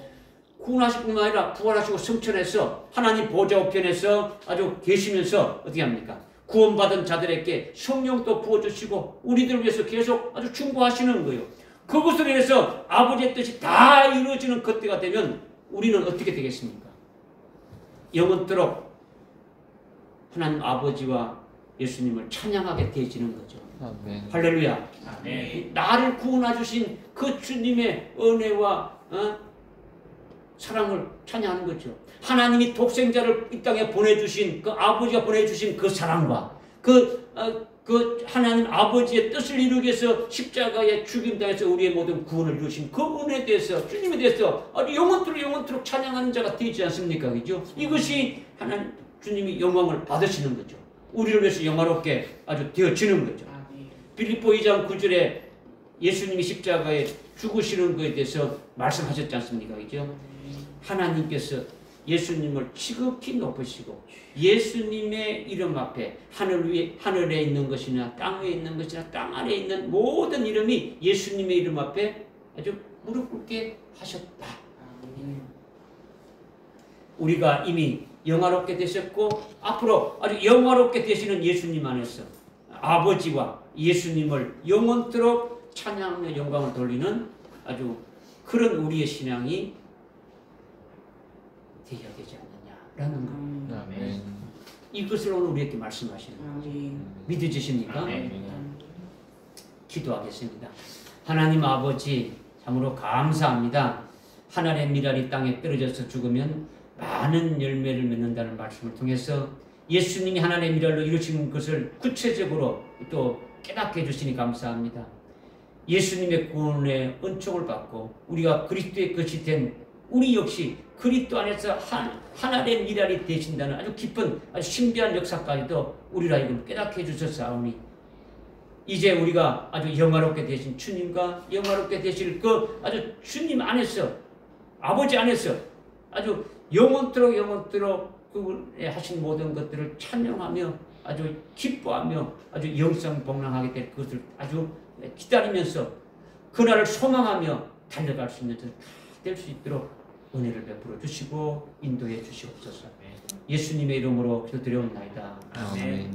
구원하실 뿐만 아니라 부활하시고 성천해서 하나님 보좌 우편에서 아주 계시면서 어떻게 합니까? 구원받은 자들에게 성령도 부어주시고 우리들을 위해서 계속 아주 충고하시는 거예요. 그것을 위해서 아버지의 뜻이 다 이루어지는 그때가 되면 우리는 어떻게 되겠습니까? 영원토록 하나님 아버지와 예수님을 찬양하게 되어지는 거죠. 아멘. 할렐루야. 아멘. 나를 구원해 주신 그 주님의 은혜와 사랑을 찬양하는 거죠. 하나님이 독생자를 이 땅에 보내주신 그 아버지가 보내주신 그 사랑과 그 하나님 아버지의 뜻을 이루기 위해서 십자가에 죽임당해서 우리의 모든 구원을 이루신 그 은혜에 대해서 주님에 대해서 아주 영원토록 찬양하는 자가 되지 않습니까? 그죠? 이것이 하나님 주님이 영광을 받으시는 거죠. 우리를 위해서 영화롭게 아주 되어지는 거죠. 빌립보 2장 9절에 예수님이 십자가에 죽으시는 것에 대해서 말씀하셨지 않습니까? 그죠? 하나님께서 예수님을 지극히 높으시고 예수님의 이름 앞에 하늘에 있는 것이나 땅 위에 있는 것이나 땅 아래에 있는 모든 이름이 예수님의 이름 앞에 아주 무릎 꿇게 하셨다. 우리가 이미 영화롭게 되셨고 앞으로 아주 영화롭게 되시는 예수님 안에서 아버지와 예수님을 영원토록 찬양하며 영광을 돌리는 아주 그런 우리의 신앙이 되어야 되지 않느냐라는 것. 아멘. 이것을 오늘 우리에게 말씀하시는 거죠. 믿어지십니까? 아멘. 기도하겠습니다. 하나님 아버지 참으로 감사합니다. 하늘의 미랄이 땅에 떨어져서 죽으면 많은 열매를 맺는다는 말씀을 통해서 예수님이 하나님의 미랄로 이루신 것을 구체적으로 또 깨닫게 해주시니 감사합니다. 예수님의 구원의 은총을 받고 우리가 그리스도의 것이 된 우리 역시 그리스도 안에서 하나님의 미랄이 되신다는 아주 깊은 아주 신비한 역사까지도 우리를 하여금 깨닫게 해주셨사오니 이제 우리가 아주 영화롭게 되신 주님과 영화롭게 되실 그 아주 주님 안에서 아버지 안에서 아주 영원토록 그분의 하신 모든 것들을 찬양하며 아주 기뻐하며 아주 영성복랑하게 될 것을 아주 기다리면서 그날을 소망하며 달려갈 수 있는 될 수 있도록 은혜를 베풀어 주시고 인도해 주시옵소서. 예수님의 이름으로 기도드려옵나이다. 아멘.